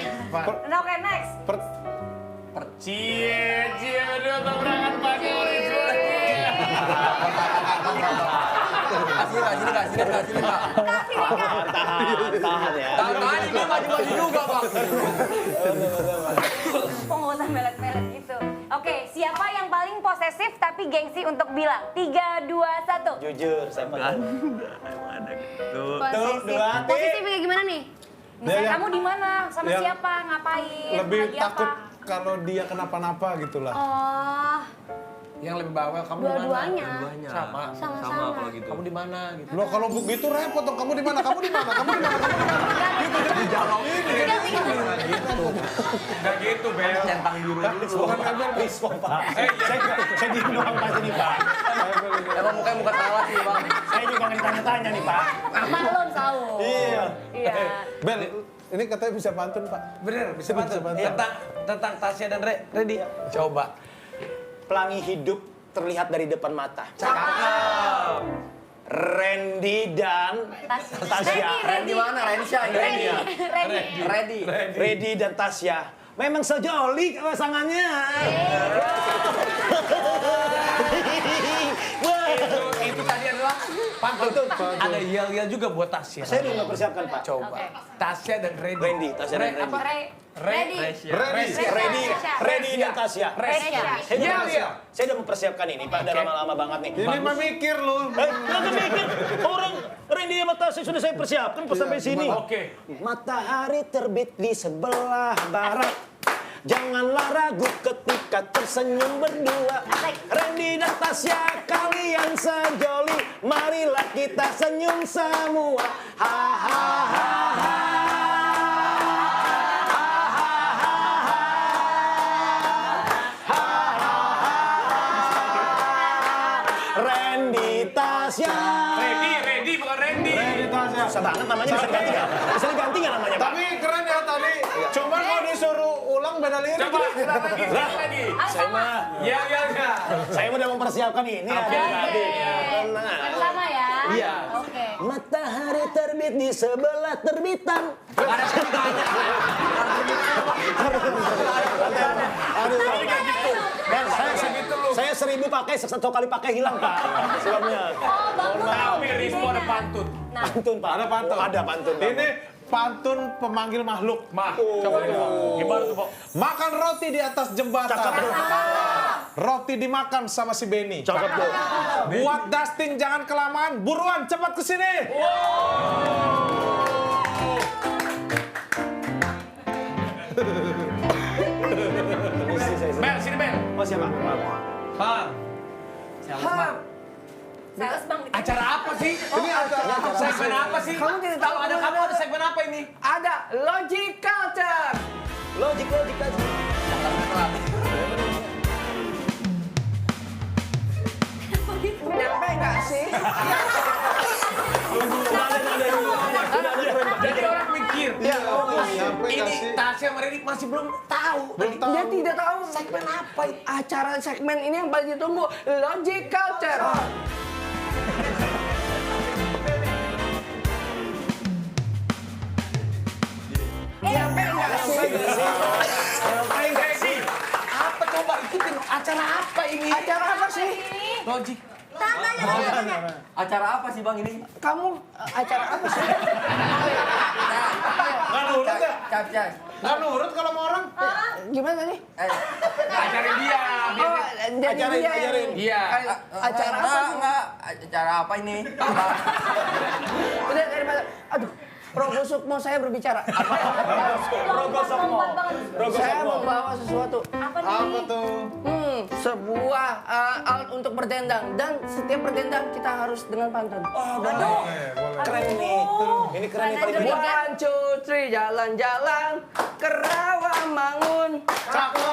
Nah, oke, next. Cie, aduh tabrakan pagi orange lagi. Kasih, Kak. Tahan ya. Tahan ini maju-maju juga, Bang. Kok nggak usah melet-melet gitu. Oke, siapa yang paling posesif tapi gengsi untuk bilang? 3, 2, 1. Jujur, saya Kan. pernah. Ada gitu. Posesif. dua, Posesif kayak gimana nih? Misalnya yang- kamu di mana? Sama yang siapa? Ngapain? Lebih lagi takut apa? kalau dia kenapa-napa gitulah. Oh, Yang lebih bawel, kamu di mana? dua-duanya. Duanya. Sama. Sama-sama. kalau gitu. Kamu di mana gitu. Loh kalau begitu repot dong, kamu di mana? Kamu di mana? Kamu di mana? Kamu di mana? Enggak gitu, Bel. Centang biru dulu. Bukan Bel, please kok Pak. Saya diem doang pas ini Pak. Emang mukanya muka tawa sih, Bang. Saya juga nggak ditanya-tanya nih Pak. Maklum tahu. Iya. Iya. Bel, ini katanya bisa pantun, Pak. Bener, bisa Bisa bantu. bantu. Tentang Tasya dan Ready. Coba. Pelangi hidup terlihat dari depan mata. Cakep. Randy dan Tasya. Randy mana? Rensha. Ready. Ready. Randy dan Tasya memang sejoli pasangannya. Itu tadi adalah pantun. Ada yel-yel juga buat Tasya. Saya belum mempersiapkan Pak. Coba. Oke. Tasya dan Ready. Randy, Tasya dan Apa? Ready. Randy dan Tasya. Resya. Saya udah mempersiapkan ini Pak, udah lama-lama banget nih. Ini memikir lu. Jangan mikir, orang Randy sama Tasya sudah saya persiapkan pas sampai sini. Oke. Matahari terbit di sebelah barat. Janganlah ragu ketika tersenyum berdua. Randy dan Tasya kalian sejoli. Marilah kita senyum semua. Ha ha ha ha. Randy Tasya. Ready bukan Randy. Susah banget namanya, bisa diganti nggak? Bisa diganti nggak namanya Pak? Tapi keren ya tadi. Cuman kalau disuruh ulang beda lirik. Coba, lagi. Saya mah, Ya. saya udah mempersiapkan ini. Tenang. Sama ya. Iya. Oke. Matahari terbit di sebelah terbitan. Ada ceritanya. Aduh, Dan saya 1000 pakai, 1 kali pakai hilang Pak. Sebabnya. Oh, bagus. Tapi Rispo ada pantun. Pantun Pak. Ada pantun. Ada pantun Pak. Ini pantun pemanggil makhluk. Coba itu, Pak. Gimana tuh, Pak? Makan roti di atas jembatan. Cakep tuh. Roti dimakan sama si Benny. Cakep tuh. Buat dusting jangan kelamaan, buruan cepat ke sini. Bel, sini Bel. Oh siapa? Bang. Sales Bang. Acara apa sih? Ini acara Segmen apa sih? Kamu tidak tahu ada kamu ada segmen apa ini? Ada Logic Culture. Logik. Nyampe nggak sih? Jadi orang mikir. Sampai Ini kasih. Tasya sama Ready masih belum tahu. Dia tidak tahu segmen apa. Acara segmen ini yang paling ditunggu Logic Culture. Nyampe nggak sih? Ready. Apa coba ikutin acara apa ini? Acara apa sih? Logic. Acara apa sih Bang ini? Kamu acara apa sih? Nggak nurut ya? Cap. Nggak nurut kalau mau orang. Gimana nih? Acara dia. Oh, jadi Ajarin, dia ajarin. Iya. acara apa sih? Acara apa ini? Udah daripada, aduh, Rogo Sukmo saya berbicara. Lompat banget. Saya membawa sesuatu. Apa Apa nih? tuh? Sebuah alat untuk berdendang dan setiap berdendang kita harus dengan pantun. Keren nih. Ini keren nih paling Keren. One, two, three, jalan-jalan ke Rawamangun.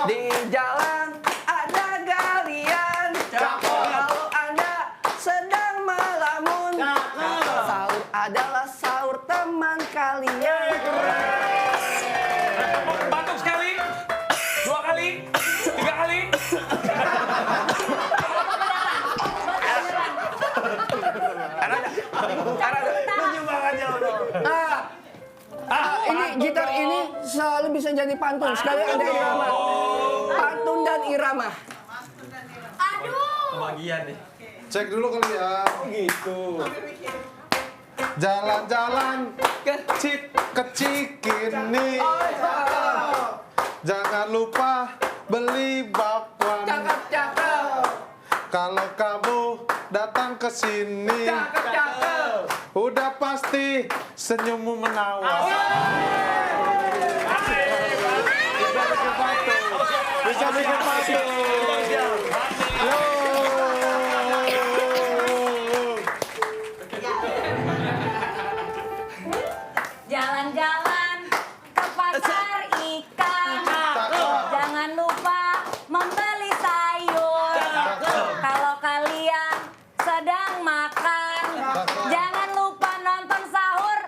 Di jalan ada galian. Kalau Anda sedang melamun, sahur adalah sahur teman kalian. Batuk sekali. 2 kali. 3 kali. Ini gitar ini selalu bisa jadi pantun. Sekali ada irama. Pantun dan irama. Aduh. Kebagian nih. Cek dulu kali ya. gitu. Jalan-jalan ke Cikini. Jangan lupa beli bakwan. Cakep. Kalau kamu datang ke sini, Cakep. udah pasti senyummu menawan. Bisa bikin patung. Jalan-jalan ke pasar ikan. Jangan lupa membeli sayur. Kalau kalian sedang makan, jangan lupa nonton sahur.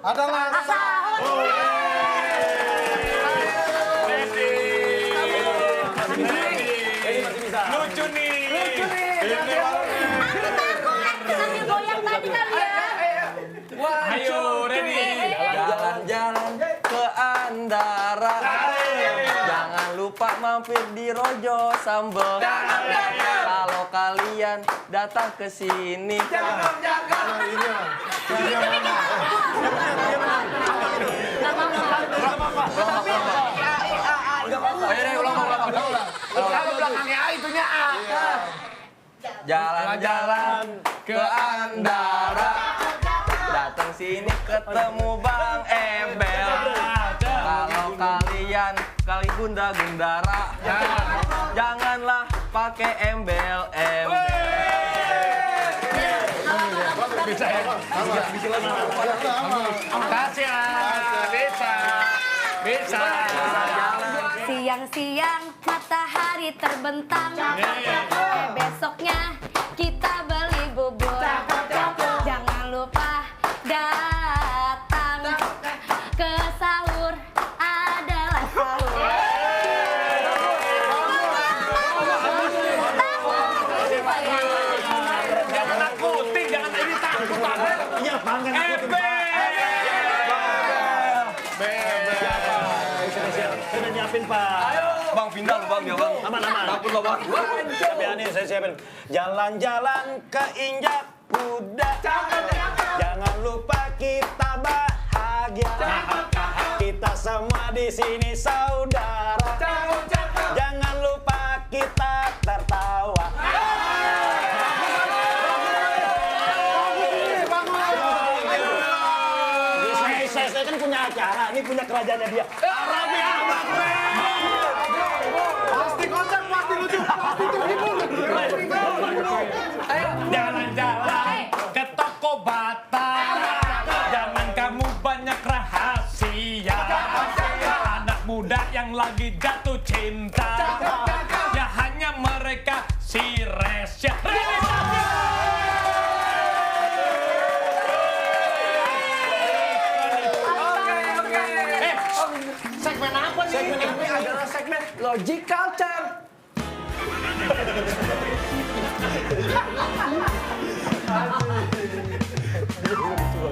Adalah Sahur. Lucu nih. Aku takut sambil goyang tadi kali ya. Ayo, ready. Jalan-jalan ke Andara. Jangan lupa mampir di Rojo Sambal. Kalau kalian datang ke sini. Jalan-jalan ke Andara. Datang sini ketemu Bang Embel. Kalau kalian kali gunda-gundara, janganlah pakai embel-embel. Bisa ya? Kasih ya. Bisa. Siang-siang matahari terbentang. Besoknya kita beli bubur. Jangan lupa datang ke sahur adalah sahur. Jangan nakutin, jangan ini takut banget. Iya, bangga Saya udah nyiapin, Pak. Bang pindah lu Bang, ya Bang. Aman. Takut lo Bang. Siapin nih, saya siapin. Jalan-jalan ke injak kuda. Jangan lupa kita bahagia. Kita semua di sini saudara. Jangan lupa kita tertawa. Saya kan punya acara, ini punya kerajaannya dia. Arabi Ahmad. pasti kocak, pasti lucu, pasti terhibur. Jalan-jalan ke toko bata. Jangan kamu banyak rahasia. Anak muda yang lagi jatuh cinta. Ya hanya mereka si Resya. Segmen apa nih? Segmen ini adalah segmen Logic Culture.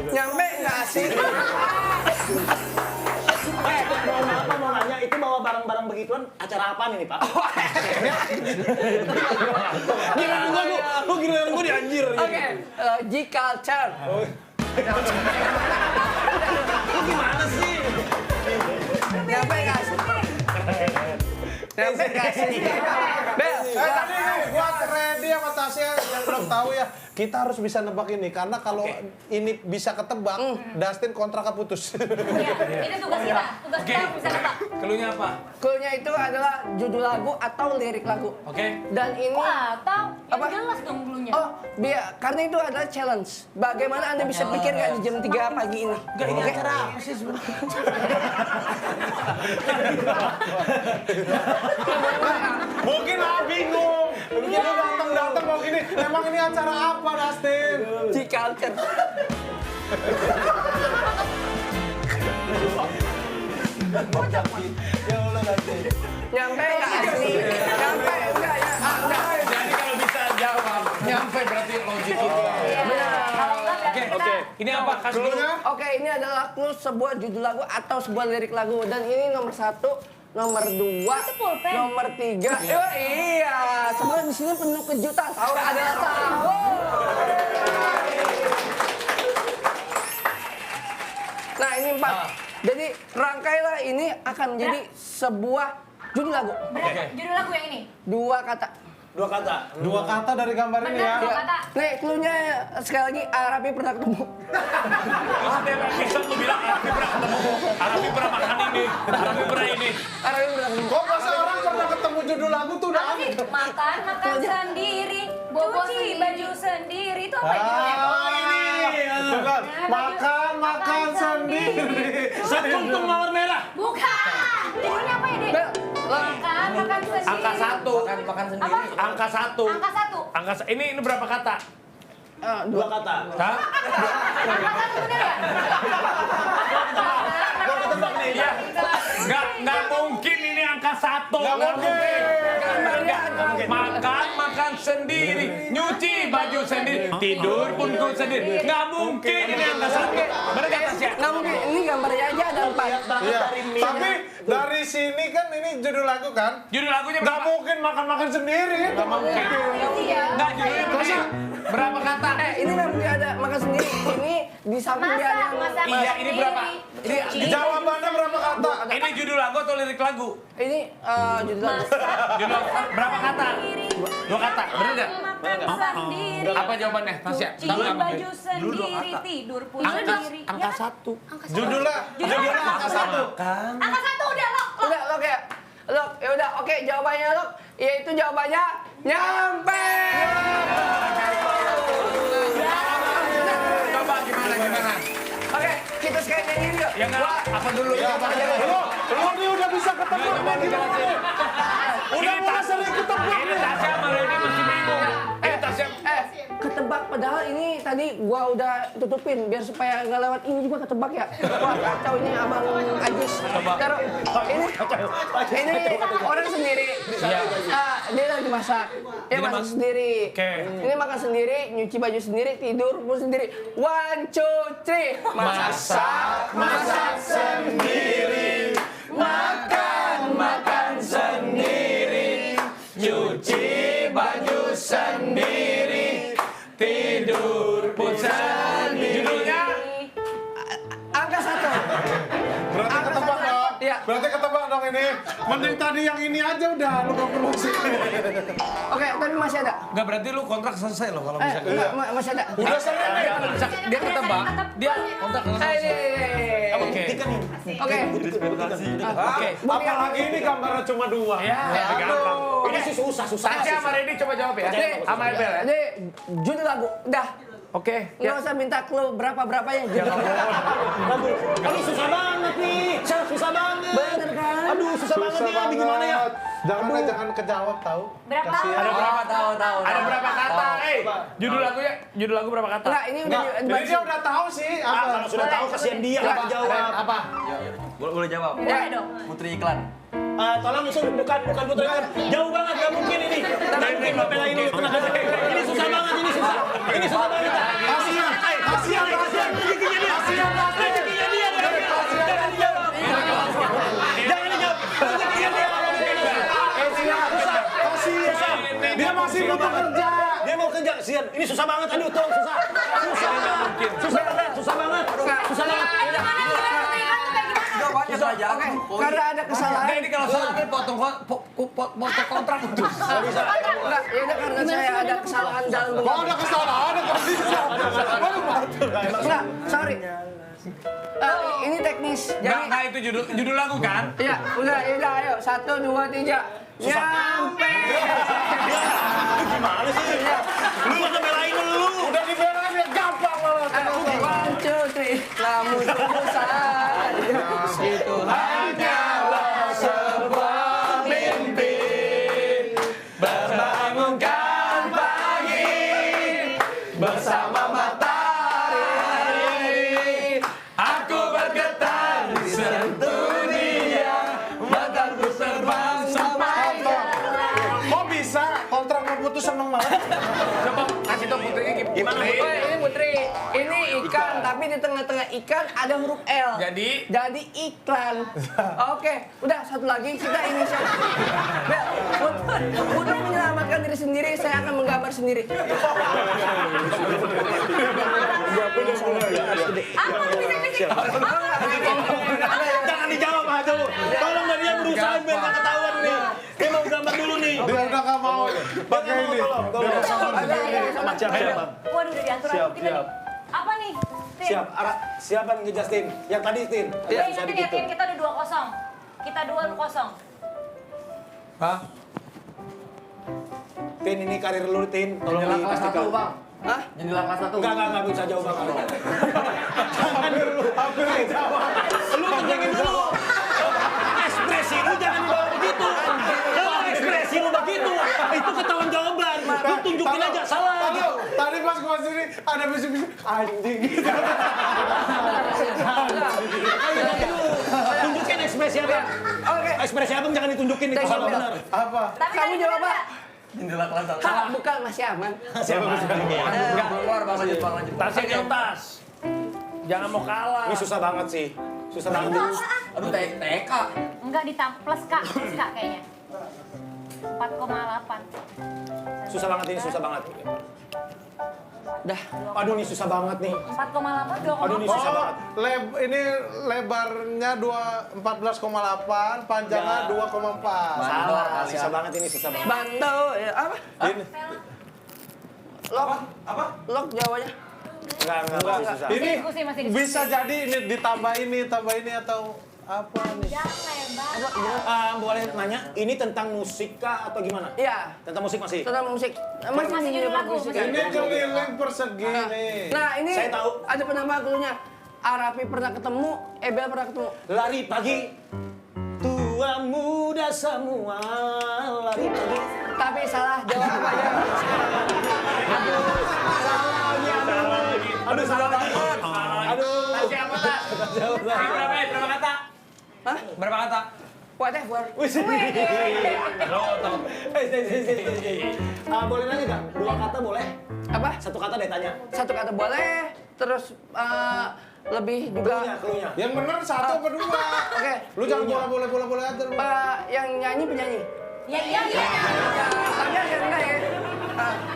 Nyampe nggak sih? Mau nanya, itu bawa barang-barang begituan acara apa nih, Pak? Giliran gua di anjir. Oke, Logic Culture. Gimana sih? Nyampe nggak sih? Nyampe nggak sih? Bel, Tadi nih, gua ready sama Tasya yang belum tahu ya. Kita harus bisa nebak ini karena kalau ini bisa ketebak, Dustin kontraknya putus. Iya, itu tugas kita. Tugas kita bisa nebak. Keluhnya apa? clue-nya itu adalah judul lagu atau lirik lagu. Oke. Dan ini Wah, tahu. Yang Apa? jelas dong dulunya. Oh, karena itu adalah challenge. Bagaimana Anda bisa pikir nggak di jam 3 pagi ini? Enggak, ini Oke? acara apa sih sebenarnya? Mungkin bingung. Mungkin lu datang mau gini. Emang ini acara apa, Dustin? Logic Culture. Nyampe nggak sih? Nyampe enggak ya? Enggak. Jadi kalau bisa jawab, nyampe berarti logik itu. Kalau enggak berarti kita Oke, ini apa? Kasih dulu. Clue-nya? Oke, ini adalah clue sebuah judul lagu atau sebuah lirik lagu. Dan ini nomor 1, nomor 2, Itu pulpen. nomor 3. Oh iya, sebenarnya di sini penuh kejutan. Sahur adalah sahur. Nah, ini 4. Jadi rangkailah ini akan menjadi sebuah judul lagu. Berarti judul lagu yang ini. 2 kata. Dua kata. Dua kata dari gambar ini ya. Benar, kata. Nih, cluenya sekali lagi Arapi pernah ketemu. Lu setiap episode lu bilang Arafi pernah ketemu, Arafi pernah makan ini, Arafi pernah ini. Arapi pernah ketemu. Kok masa orang pernah ketemu judul lagu tuh udah aneh? Makan sendiri, Bobo cuci sendiri. baju sendiri. Itu apa judulnya? Bukan. Makan sendiri. Sekuntum mawar merah. Bukan. Judulnya apa ya, Dek? Makan sendiri. Angka 1. Makan sendiri. Apa? Angka 1. Angka 1. Angka ini berapa kata? Dua kata. Hah? Angka 1 bener ya? Gua ketebak nih. Iya. Nggak mungkin ini angka 1. Nggak mungkin. Makan sendiri, nyuci baju sendiri, tidur pun ku sendiri. Nggak mungkin ini angka 1. Bener nggak Tasya? Nggak mungkin, ini gambarnya aja ada 4. Iya. Tapi dari sini kan ini judul lagu kan? Judul lagunya Nggak berapa? mungkin makan sendiri. Nggak mungkin. Iya. Nggak judulnya berapa? Berapa kata? Ini memang dia ada makan sendiri. Ini di samping dia ada Masak Iya, ini berapa? Ini Jawabannya berapa kata? Ini judul lagu atau lirik lagu? ini judul lagu. Judul lagu. Berapa kata? Dua kata. Bener nggak? makan sendiri. Apa jawabannya, Tasya? Cuci Tahu nggak? baju sendiri, tidur pun sendiri. Angka Ya kan? 1. Judulnya angka 1. Angka 1 udah lo. Udah, Lok ya. Lok, ya udah, oke jawabannya Lok. Yaitu jawabannya nyampe. Coba gimana? Oke, kita sekalian nyanyi yuk. Ya nggak, apa dulu? Coba. Lu nih udah bisa ketebak Coba nih gimana nih? Udah mulai sering ketebak Ini nih. Tasya sama Reni masih bingung. Tasya. Ketebak padahal ini tadi gua udah tutupin biar supaya nggak lewat ini juga ketebak ya. Wah, kacau ini Abang Ajis. Taruh ini orang sendiri. Iya. Dia lagi masak. Dia masak sendiri. Oke. Ini makan sendiri, nyuci baju sendiri, tidur pun sendiri. 1, 2, 3. Masak sendiri. Makan sendiri. Nyuci baju sendiri, tidur pun sendiri. Judulnya? Angka 1. Berarti ketebak dong. Iya. Berarti ketebak dong ini. Mending tadi yang ini aja udah lu nggak perlu sih. Oke, tapi masih ada. Enggak, berarti lu kontrak selesai loh kalau bisa. Enggak, masih ada. Udah sering nih. Dia ketebak, dia kontrak selesai. Oke. Oke. Oke. Apalagi ini gambarnya cuma 2. Ya, gampang. Ini sih susah. Tasya sama Reni coba jawab ya. Sama Ebel ya. Jadi, judul lagu. Udah. Oke. Nggak usah minta clue berapa-berapanya. Aduh susah banget nih. Susah banget. Bener kan? Aduh susah banget nih. Abi gimana ya? Jangan kejawab tahu. Berapa? Kasihan. Ada berapa tahu? Ada berapa kata? Judul lagu berapa kata? Enggak, ini udah Jadi dia udah tahu sih apa. Kalau sudah tahu kasihan dia nggak jawab. Apa? Boleh jawab? Boleh dong. Putri Iklan. Tolong itu bukan putri kan. Jauh banget nggak mungkin ini. Nggak mungkin lo belain ini tenang aja. Ini susah banget ini susah. Ini susah banget. Kasihan. Rezekinya dia. Rezekinya dia. Jangan dijawab. Jangan dijawab. Rezekinya dia. Kasihan. Dia masih butuh kerja. Dia mau kerja. Kasihan. Ini susah banget. Aduh tolong susah. Susah banget. Susah banget. Susah banget. Jawabannya saja. Oke, karena ada kesalahan. Enggak, ini kalau salah potong kontrak putus. Enggak, ya udah karena saya ada kesalahan dalam Kok ada kesalahan? Ada bisa. Enggak, sorry. Ini teknis. Jadi, Enggak, itu judul lagu kan? ya udah, ayo. 1, 2, 3. Nyampe. Gimana sih? Lu nggak belain lu. Udah dibelain ya gampang malah. 1, 2, 3. Namun tentu saja itu hanyalah sebuah mimpi. Berbangunkan pagi bersama matahari. Aku bergetar di sentuh dia. Mataku terbang sampai Kok bisa kontrak mau putus seneng banget? Coba kasih tau Putri Gimana, Putri? Oh, ini Putri, ini ikan, tapi di tengah-tengah ikan ada huruf L. Jadi iklan. Oke, udah satu lagi kita inisial. Bel, Putri menyelamatkan diri sendiri, saya akan menggambar sendiri. Apa bisik-bisik? Jangan dijawab aja lu. Tolong dia berusaha biar nggak ketahuan nih. Dia mau gambar dulu nih. Dia udah nggak mau pakai ini. Dia Sama siapa? Waduh, udah diatur Siap, kita nih. siap. Apa nih? Tin? Siap, siapa nih Justin? Yang tadi Tin. Tin, Susah nanti dikit liatin tuh. kita udah 2-0. Kita 2-0. Hah? Tin, ini karir lu Tin. Tolong Jendela kelas 1, dipastikan. Bang. Hah? Jendela kelas 1. Enggak bisa jauh Bang. Jangan dulu. Aku yang jawab. Lu kencengin dulu. Ekspresi lu jangan dibawa begitu. Kalau ekspresi lu begitu, itu ketahuan jawaban. Lu tunjukin aja salah. Tadi pas gua sini ada bisik-bisik anjing. Tunjukin ekspresi apa? Oke. Ekspresi apa jangan ditunjukin itu Thank you, salah Bel. benar. Apa? Tapi Kamu tadi jawab bener apa? nggak? Jendela kelas 1. Hah, bukan masih aman. Siapa? Enggak, keluar Bang, lanjut Bang, lanjut. Tasnya di atas. Jangan mau kalah. Ini susah banget sih. Susah banget. Aduh, TK. Enggak plus Kak. Plus Kak kayaknya. 4,8. Susah banget ini, susah banget. Dah. Aduh ini susah banget nih. 4,8, Aduh ini 2,4. susah banget. Ini lebarnya 14,8, panjangnya 2,4. Salah, susah banget ini, susah banget. Bantu ya apa? Ini, Lok. Apa? Lok jawabannya. Enggak, susah. ini Diskusi, masih diskusi. bisa jadi ini ditambah ini atau apa nih? Boleh nanya, ini tentang musik kah atau gimana? Iya. Tentang musik masih? Tentang musik. Masih Masih di judul lagu, musik. masih Ini keliling persegi nih. Nah, ini Saya tahu. ada penambah cluenya. Arapi pernah ketemu, Ebel pernah ketemu. Lari pagi, tua muda semua lari pagi. Tapi salah jawabannya. Aduh, salah banget. Aduh. Siapa tak? Berapa kata? Hah? Berapa kata? Whatever. Boleh nanya nggak? Dua kata boleh? Apa? Satu kata deh tanya. Satu kata boleh, terus lebih juga. Cluenya. Yang bener satu apa dua? Oke. Lu jangan boleh aja lu. Yang nyanyi penyanyi. Ya, iya. Ada yang enggak ya?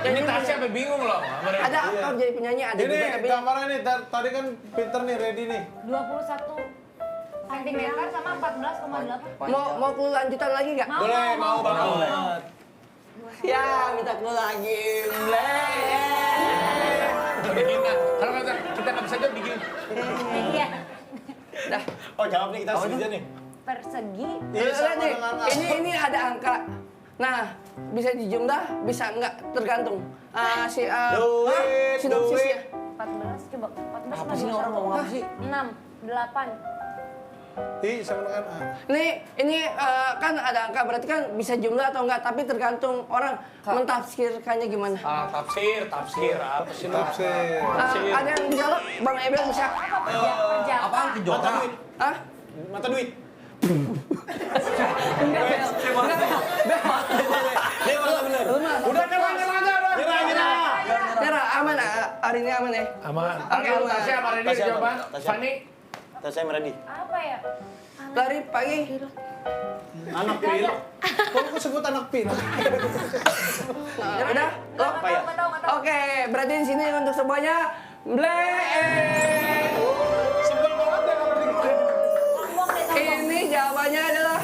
Ini Tasya sampai bingung loh. Ada aktor jadi penyanyi, ada juga Ini tapi gambarnya nih, tadi kan pinter nih, ready nih. 21 cm sama 14,8. mau clue lanjutan lagi nggak? Boleh, mau banget. Ya, minta clue lagi. Dihina. Kalau kita nggak bisa jawab digini. Iya. Dah. Oh jawab nih, kita setuju nih. Persegi. Lihat nih, ini ada angka. Nah, bisa dijumlah, bisa enggak, tergantung. Sinopsisnya. 14, coba. 14 Apa sih ini orang ngomong apa sih? 6, 8. I sama dengan A. Ini kan ada angka, berarti kan bisa jumlah atau enggak, tapi tergantung orang mentafsirkannya gimana. Tafsir apa sih lu? Tafsir. Ada yang bisa lo, Bang Ebel bisa. Kerja. Apaan Mata kejora? duit. Hah? Mata duit. Enggak, Bel. Dia mana bener? Udah nyerah aja. Nyerah. Nyerah, aman, hari ini aman ya? Aman. Oke, Aduh, aman. Tasya sama Reni Tasya jawaban. apa? Tasya. Fanny. Tas saya ready. Apa ya? Lari pagi. Anak pilih. Kok aku sebut anak pin? Udah? Lo? Apa ya? Nggak tahu. Oke, berarti di sini untuk semuanya Sebel banget ya kalau digituin. Sombong deh, sombong. ini jawabannya adalah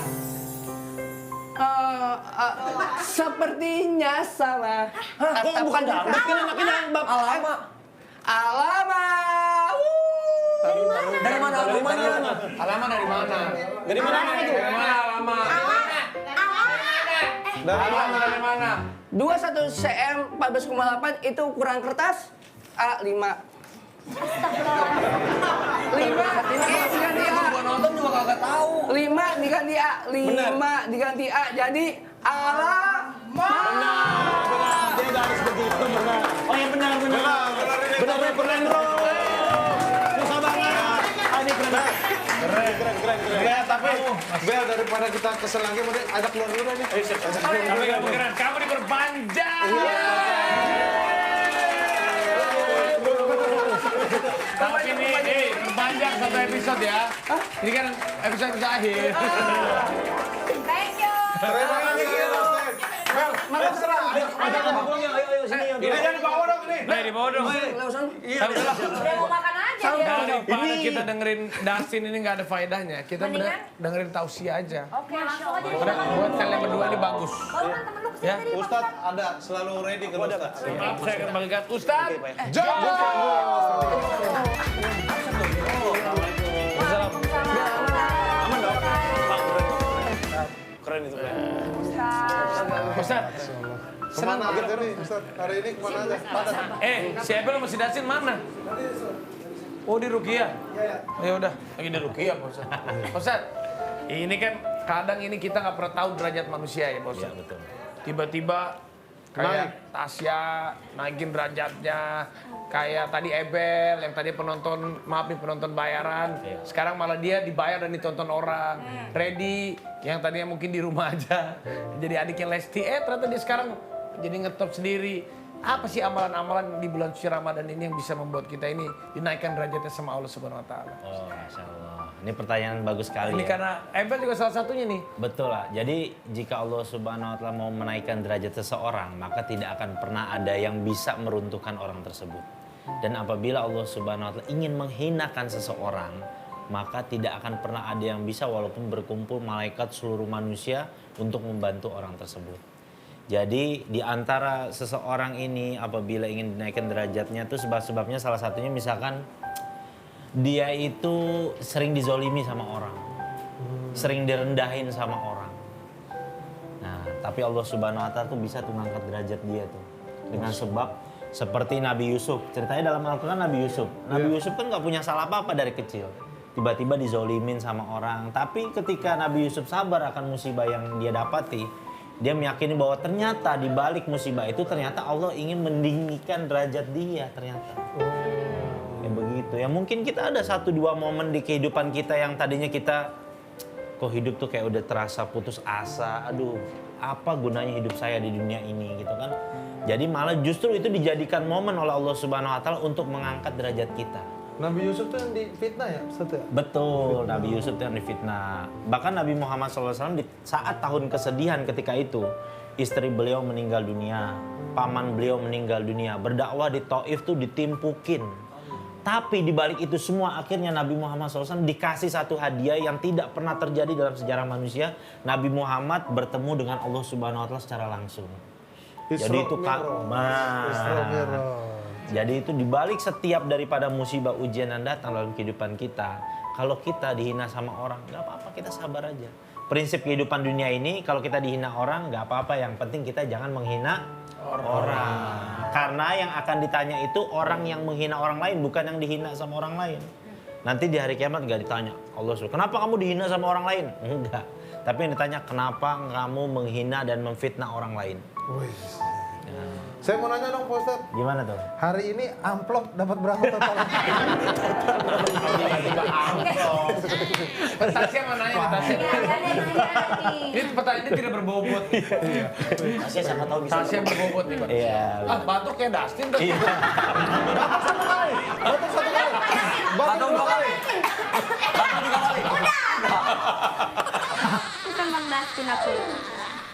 sepertinya sama. Kok bukan dangdut kan anaknya bab Alama. Alama. Dari mana? Alamat dari mana? Dari mana itu? Dari mana alamat? Dari mana? 21 cm 14,8 itu ukuran kertas A5. 5 diganti A. Gua nonton juga kagak tahu. 5 diganti A. 5 diganti A. Jadi Alama. Dia nggak harus begitu, benar. Oh ya benar. Benar, bro. Susah banget. Ini keren. Bel, tapi Bel daripada kita kesel lagi, mending ajak keluar dulu nih. Kamu nggak keren. Kamu diperpanjang. Tapi nih, perpanjang satu episode ya. Ini kan episode akhir. Thank you. Terima kasih. Bel, Mangga serah. Ajak ke bukunya, ayo sini. ini jangan dibawa dong ini. Nih, di bawah dong. Lewat sana. Iya, udah lah. Udah mau makan aja Sama dia. Dari Daripada kita dengerin Dustin ini nggak ada faedahnya, kita bener dengerin tausiah aja. Oke, langsung aja. Udah, buat kalian berdua ini bagus. Baru kan temen lu kesini Ya. tadi. Ustadz ada selalu ready kalau Ustadz. Maaf, saya akan bagikan Ustaz. Jago. Aman dong? Pak, keren itu, Pak. Ustaz. Kemana aja nih Ustadz? Hari ini kemana aja? Padat. Si Ebel sama si Dasin mana? Oh di Rukia? Ya udah, lagi di Rukia Pak Ustaz. Pak Ustaz, ini kan kadang ini kita nggak pernah tahu derajat manusia ya Pak Ustaz. Betul. Tiba-tiba kayak Tasya naikin derajatnya, kayak tadi Ebel yang tadi penonton, maaf nih penonton bayaran, sekarang malah dia dibayar dan ditonton orang. Reddy yang tadinya mungkin di rumah aja, jadi adiknya Lesti, ternyata dia sekarang jadi ngetop sendiri. Apa sih amalan-amalan di bulan suci Ramadan ini yang bisa membuat kita ini dinaikkan derajatnya sama Allah Subhanahu Wa Taala? Oh, Masya Allah. Ini pertanyaan bagus sekali Ini ya. karena Ebel juga salah satunya nih. Betul lah. Jadi jika Allah Subhanahu Wa Taala mau menaikkan derajat seseorang, maka tidak akan pernah ada yang bisa meruntuhkan orang tersebut. Dan apabila Allah Subhanahu Wa Taala ingin menghinakan seseorang, maka tidak akan pernah ada yang bisa walaupun berkumpul malaikat seluruh manusia untuk membantu orang tersebut. Jadi di antara seseorang ini apabila ingin dinaikkan derajatnya itu sebab-sebabnya salah satunya misalkan dia itu sering dizolimi sama orang. Sering direndahin sama orang. Nah, tapi Allah Subhanahu Wa Taala tuh bisa tuh ngangkat derajat dia tuh. Dengan sebab seperti Nabi Yusuf. Ceritanya dalam Al-Quran Nabi Yusuf. Nabi Yusuf kan gak punya salah apa-apa dari kecil. Tiba-tiba dizolimin sama orang. Tapi ketika Nabi Yusuf sabar akan musibah yang dia dapati, dia meyakini bahwa ternyata di balik musibah itu ternyata Allah ingin meninggikan derajat dia ternyata. Ya begitu. Ya mungkin kita ada 1-2 momen di kehidupan kita yang tadinya kita kok hidup tuh kayak udah terasa putus asa. Aduh, apa gunanya hidup saya di dunia ini gitu kan. Jadi malah justru itu dijadikan momen oleh Allah Subhanahu Wa Taala untuk mengangkat derajat kita. Nabi Yusuf tuh yang difitnah ya, Ustadz ya? Betul, Nabi Yusuf itu yang difitnah. Bahkan Nabi Muhammad SAW di saat tahun kesedihan ketika itu, istri beliau meninggal dunia, paman beliau meninggal dunia, berdakwah di Taif tuh ditimpukin. Tapi di balik itu semua akhirnya Nabi Muhammad SAW dikasih satu hadiah yang tidak pernah terjadi dalam sejarah manusia. Nabi Muhammad bertemu dengan Allah Subhanahu Wa Taala secara langsung. Jadi itu Jadi itu dibalik setiap daripada musibah ujian yang datang dalam kehidupan kita, kalau kita dihina sama orang, nggak apa-apa, kita sabar aja. Prinsip kehidupan dunia ini, kalau kita dihina orang, nggak apa-apa, yang penting kita jangan menghina orang. Karena yang akan ditanya itu orang yang menghina orang lain, bukan yang dihina sama orang lain. Nanti di hari kiamat nggak ditanya, Allah suruh, kenapa kamu dihina sama orang lain? Enggak. Tapi yang ditanya, kenapa kamu menghina dan memfitnah orang lain? Saya mau nanya dong Pak Ustadz. Gimana tuh? Hari ini amplop dapat berapa total? Tasya mau nanya nih, Tasya. Ini pertanyaan ini tidak berbobot. Tasya siapa tahu bisa. Tasya berbobot nih, Pak. Iya. Batuk kayak Dustin tuh. Batuk 2 kali. Bukan Bang Dustin aku.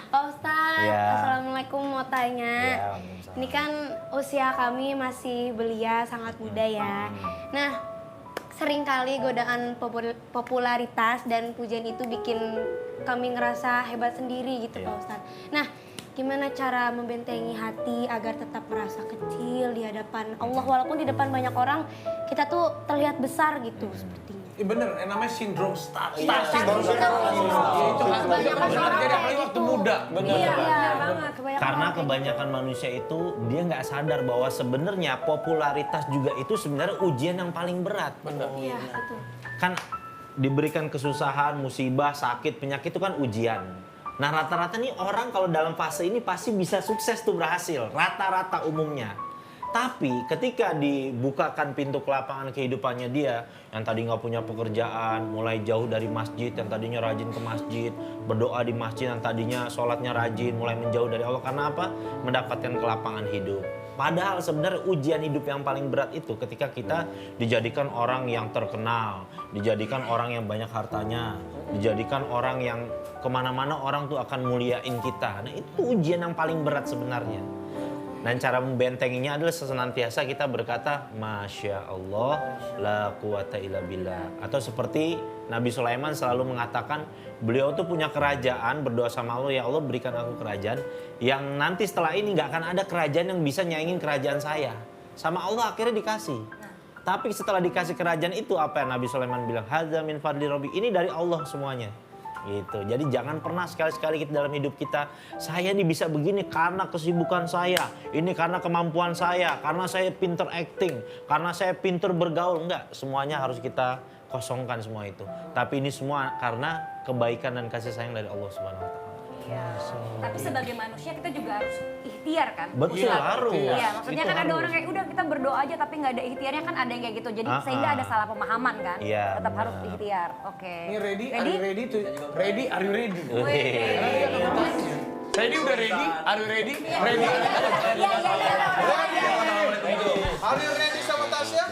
Pak Ustadz, Ya. Assalamualaikum, mau tanya. Ya, Waalaikumsalam. Ini kan usia kami masih belia, sangat muda ya. Nah, seringkali godaan popularitas dan pujian itu bikin kami ngerasa hebat sendiri gitu Pak Ustadz. Nah, gimana cara membentengi hati agar tetap merasa kecil di hadapan Allah, walaupun di depan banyak orang kita tuh terlihat besar gitu sepertinya. Iya bener, yang namanya sindrom star. Iya, Star syndrome. itu Itu kan kebanyakan bisa orang terjadi kayak apalagi waktu gitu. muda. Iya, benar banget. Kebanyakan Karena orang kayak kebanyakan manusia itu dia nggak sadar bahwa sebenarnya popularitas juga itu sebenarnya ujian yang paling berat. Bener. gitu. Iya, betul. Kan diberikan kesusahan, musibah, sakit, penyakit itu kan ujian. Nah rata-rata nih orang kalau dalam fase ini pasti bisa sukses tuh berhasil. Rata-rata umumnya. Tapi ketika dibukakan pintu kelapangan kehidupannya dia, yang tadi nggak punya pekerjaan, mulai jauh dari masjid, yang tadinya rajin ke masjid, berdoa di masjid, yang tadinya sholatnya rajin, mulai menjauh dari Allah. Karena apa? Mendapatkan kelapangan hidup. Padahal sebenarnya ujian hidup yang paling berat itu ketika kita dijadikan orang yang terkenal, dijadikan orang yang banyak hartanya, dijadikan orang yang kemana-mana orang tuh akan muliain kita. Nah itu ujian yang paling berat sebenarnya. Dan cara membentenginya adalah senantiasa kita berkata, Masya Allah, la quwata illa billah. Atau seperti Nabi Sulaiman selalu mengatakan, beliau tuh punya kerajaan, berdoa sama Allah, ya Allah berikan aku kerajaan, yang nanti setelah ini nggak akan ada kerajaan yang bisa nyaingin kerajaan saya. Sama Allah akhirnya dikasih. Tapi setelah dikasih kerajaan itu, apa yang Nabi Sulaiman bilang? Hadza min fadli Rabbi. Ini dari Allah semuanya. Gitu. Jadi jangan pernah sekali-sekali kita dalam hidup kita, saya ini bisa begini karena kesibukan saya, ini karena kemampuan saya, karena saya pinter acting, karena saya pinter bergaul. Enggak, semuanya harus kita kosongkan semua itu. Tapi ini semua karena kebaikan dan kasih sayang dari Allah Subhanahu wa taala. Iya. Tapi sebagai manusia kita juga harus ikhtiar kan? Betul, harus. Iya, maksudnya Itu kan ada harus. orang kayak udah kita berdoa aja tapi nggak ada ikhtiarnya, kan ada yang kayak gitu. Jadi sehingga ada salah pemahaman kan? Iya, Tetap benar. harus ikhtiar. Oke. Ini ready? Are you ready to ready? Are you ready? Ready udah ready? Are you ready? Ready? Are you ready sama Tasya?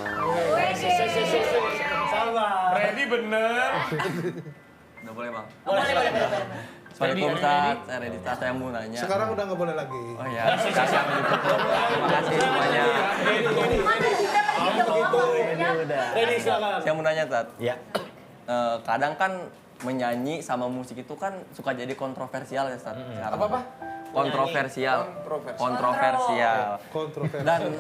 Ready bener? Udah boleh bang. Boleh. Assalamualaikum Ustaz, saya Ready Ustaz, saya mau nanya. Sekarang udah nggak boleh lagi. Oh iya, kasih yang ditutup. Terima kasih semuanya. Saya mau nanya Ustaz. Ya. Kadang kan menyanyi sama musik itu kan suka jadi kontroversial ya Ustaz. Sekarang. Apa? Kontroversial. Kontroversial. Dan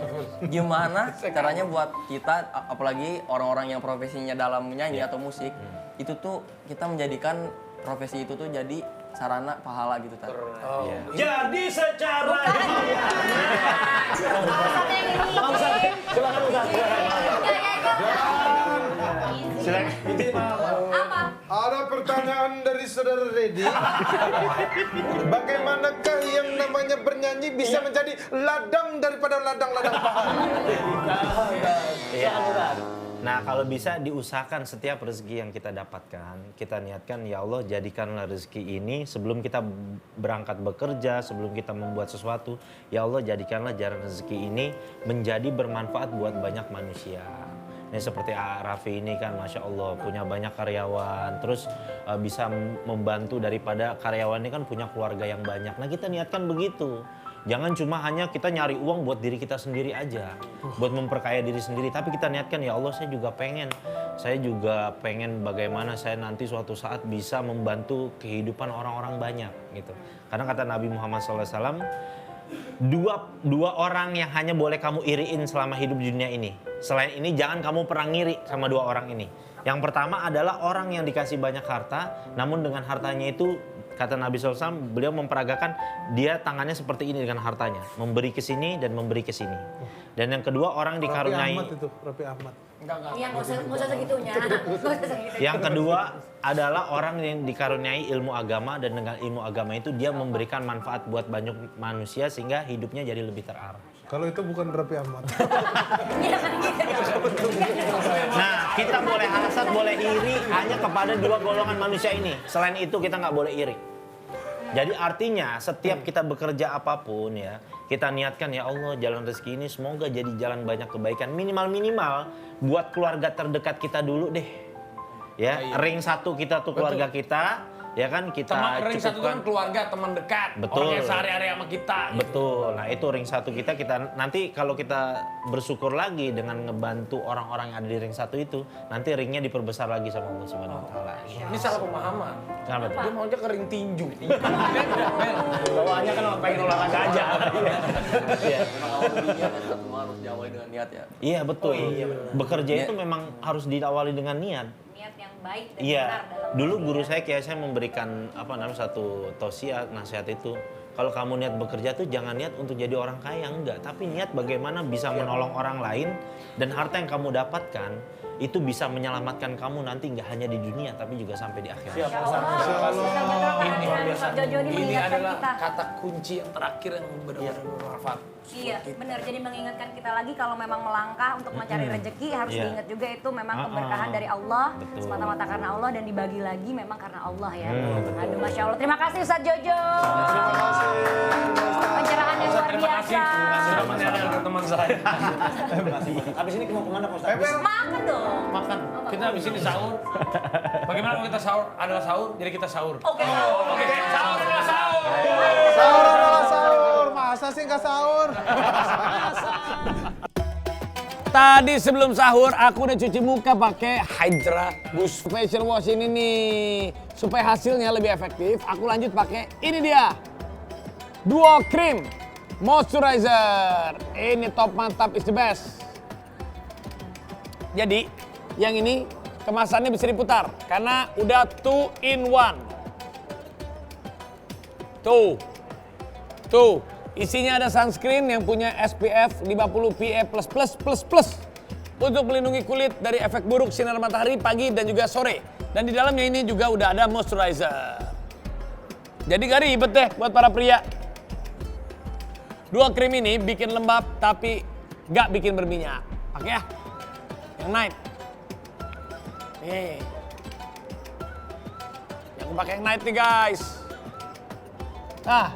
gimana caranya buat kita, apalagi orang-orang yang profesinya dalam menyanyi atau musik, itu tuh kita menjadikan profesi itu tuh jadi sarana pahala gitu Ustaz. Jadi secara Ada pertanyaan dari saudara Reddy. Bagaimanakah yang namanya bernyanyi bisa menjadi ladang daripada ladang-ladang pahala? Nah, kalau bisa diusahakan setiap rezeki yang kita dapatkan, kita niatkan, ya Allah jadikanlah rezeki ini sebelum kita berangkat bekerja, sebelum kita membuat sesuatu, ya Allah jadikanlah jalan rezeki ini menjadi bermanfaat buat banyak manusia. Ini seperti Raffi ini kan, Masya Allah, punya banyak karyawan, terus bisa membantu daripada karyawan ini kan punya keluarga yang banyak. Nah, kita niatkan begitu. Jangan cuma hanya kita nyari uang buat diri kita sendiri aja, buat memperkaya diri sendiri. Tapi kita niatkan, ya Allah saya juga pengen bagaimana saya nanti suatu saat bisa membantu kehidupan orang-orang banyak gitu. Karena kata Nabi Muhammad SAW, dua orang yang hanya boleh kamu iriin selama hidup di dunia ini. Selain ini jangan kamu pernah ngiri sama dua orang ini. Yang pertama adalah orang yang dikasih banyak harta, namun dengan hartanya itu, kata Nabi SAW, beliau memperagakan dia tangannya seperti ini dengan hartanya. Memberi ke sini dan memberi ke sini. Dan yang kedua orang dikaruniai. Raffi Ahmad. Iya, nggak usah segitunya. Yang kedua adalah orang yang dikaruniai ilmu agama, dan dengan ilmu agama itu dia memberikan manfaat buat banyak manusia sehingga hidupnya jadi lebih terarah. Kalau itu bukan Raffi Ahmad. Nah, kita boleh hasad, boleh iri hanya kepada dua golongan manusia ini. Selain itu kita nggak boleh iri. Jadi artinya setiap kita bekerja apapun ya, kita niatkan ya Allah jalan rezeki ini semoga jadi jalan banyak kebaikan. Minimal buat keluarga terdekat kita dulu deh. Ya, ring satu kita tuh keluarga kita. Ya kan kita Ring satu itu kan keluarga, teman dekat, Betul. orang yang sehari-hari sama kita. Betul. Nah itu ring satu kita nanti kalau kita bersyukur lagi dengan ngebantu orang-orang yang ada di ring satu itu, nanti ringnya diperbesar lagi sama Allah Subhanahu Wa Taala. Ini salah pemahaman. Kenapa tuh? Dia maunya ke ring tinju. Bawaannya kan pengen olahraga aja. Iya. Semua harus diawali dengan niat ya. Iya betul. Bekerja itu memang harus diawali dengan niat. Niat yang baik dan Iya. benar dalam Dulu guru saya Kiai saya memberikan satu tausiah nasihat itu. Kalau kamu niat bekerja tuh jangan niat untuk jadi orang kaya, enggak, tapi niat bagaimana bisa menolong orang lain dan harta yang kamu dapatkan itu bisa menyelamatkan kamu nanti nggak hanya di dunia tapi juga sampai di akhirat. Ini adalah kata kunci yang terakhir yang benar-benar bermanfaat. Iya, benar. Jadi mengingatkan kita lagi kalau memang melangkah untuk mencari rezeki harus diingat juga itu memang keberkahan dari Allah, semata-mata karena Allah dan dibagi lagi memang karena Allah ya. Aduh, Masya Allah. Terima kasih Ustaz Jojo. Terima kasih. Pencerahan yang luar biasa. Sudah menyadarkan teman saya. Habis ini mau kemana Pak Ustaz? Makan dong. Makan. Kita habis ini sahur. Bagaimana kalau kita sahur? Adalah sahur, jadi kita sahur. Oke. Oke, sahur adalah sahur. Sahur adalah sahur, Mas. Masa sih nggak sahur? Tadi sebelum sahur aku udah cuci muka pakai Hydra Boost Facial Wash ini nih. Supaya hasilnya lebih efektif, aku lanjut pakai ini dia. Duo Cream Moisturizer. Ini top mantap, is the best. Jadi, yang ini kemasannya bisa diputar karena udah 2 in 1. Tuh. Isinya ada sunscreen yang punya SPF 50 PA++++ untuk melindungi kulit dari efek buruk sinar matahari pagi dan juga sore. Dan di dalamnya ini juga udah ada moisturizer. Jadi gak ribet deh buat para pria. Dua krim ini bikin lembab tapi gak bikin berminyak. Pakai ya. Yang night. Nih. Yang aku pakai yang night nih guys. Nah.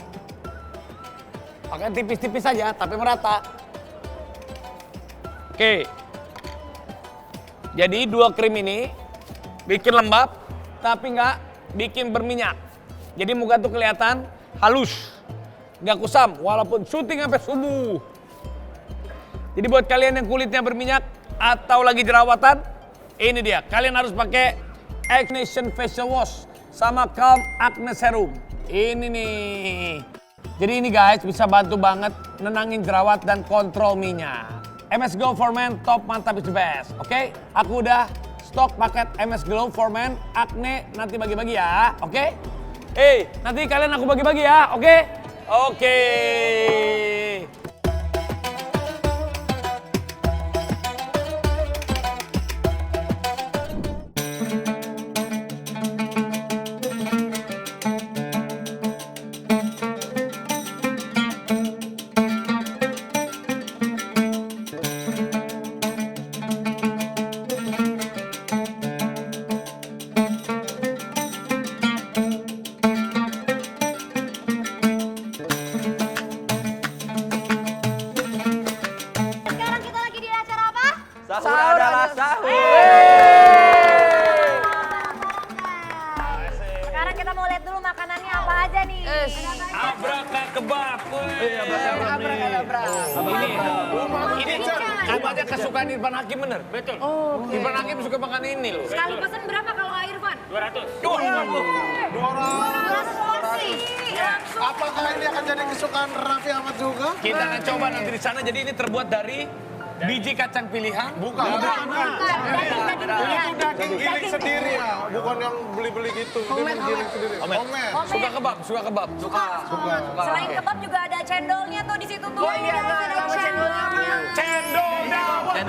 Pakai tipis-tipis saja, tapi merata. Oke. Jadi dua krim ini bikin lembab, tapi nggak bikin berminyak. Jadi muka tuh kelihatan halus, nggak kusam, walaupun syuting sampai subuh. Jadi buat kalian yang kulitnya berminyak atau lagi jerawatan, ini dia. Kalian harus pakai Ignition Facial Wash sama Calm Acne Serum. Ini nih. Jadi ini guys bisa bantu banget nenangin jerawat dan kontrol minyak. MS Glow for Men top mantap is the best. Oke? Aku udah stok paket MS Glow for Men Acne nanti bagi-bagi ya. Oke? Nanti kalian aku bagi-bagi ya. Oke? Oke. Sekarang kita mau lihat dulu makanannya apa aja nih. Abrakadabra. Ini namanya kesukaan Irfan Hakim bener. Betul. Irfan Hakim suka makan ini loh. Sekali pesen berapa kalau Kak Irfan? 200. 200 porsi. Apakah ini akan jadi kesukaan Raffi Ahmad juga? Kita akan coba nanti di sana. Jadi ini terbuat dari biji kacang pilihan. Bukan. Ini daging giling sendiri ya, bukan yang beli-beli gitu. Ini giling sendiri. Omet. Suka kebab. Suka. Selain kebab juga ada cendolnya tuh di situ tuh. Oh iya, ada cendolnya. Cendol dawet.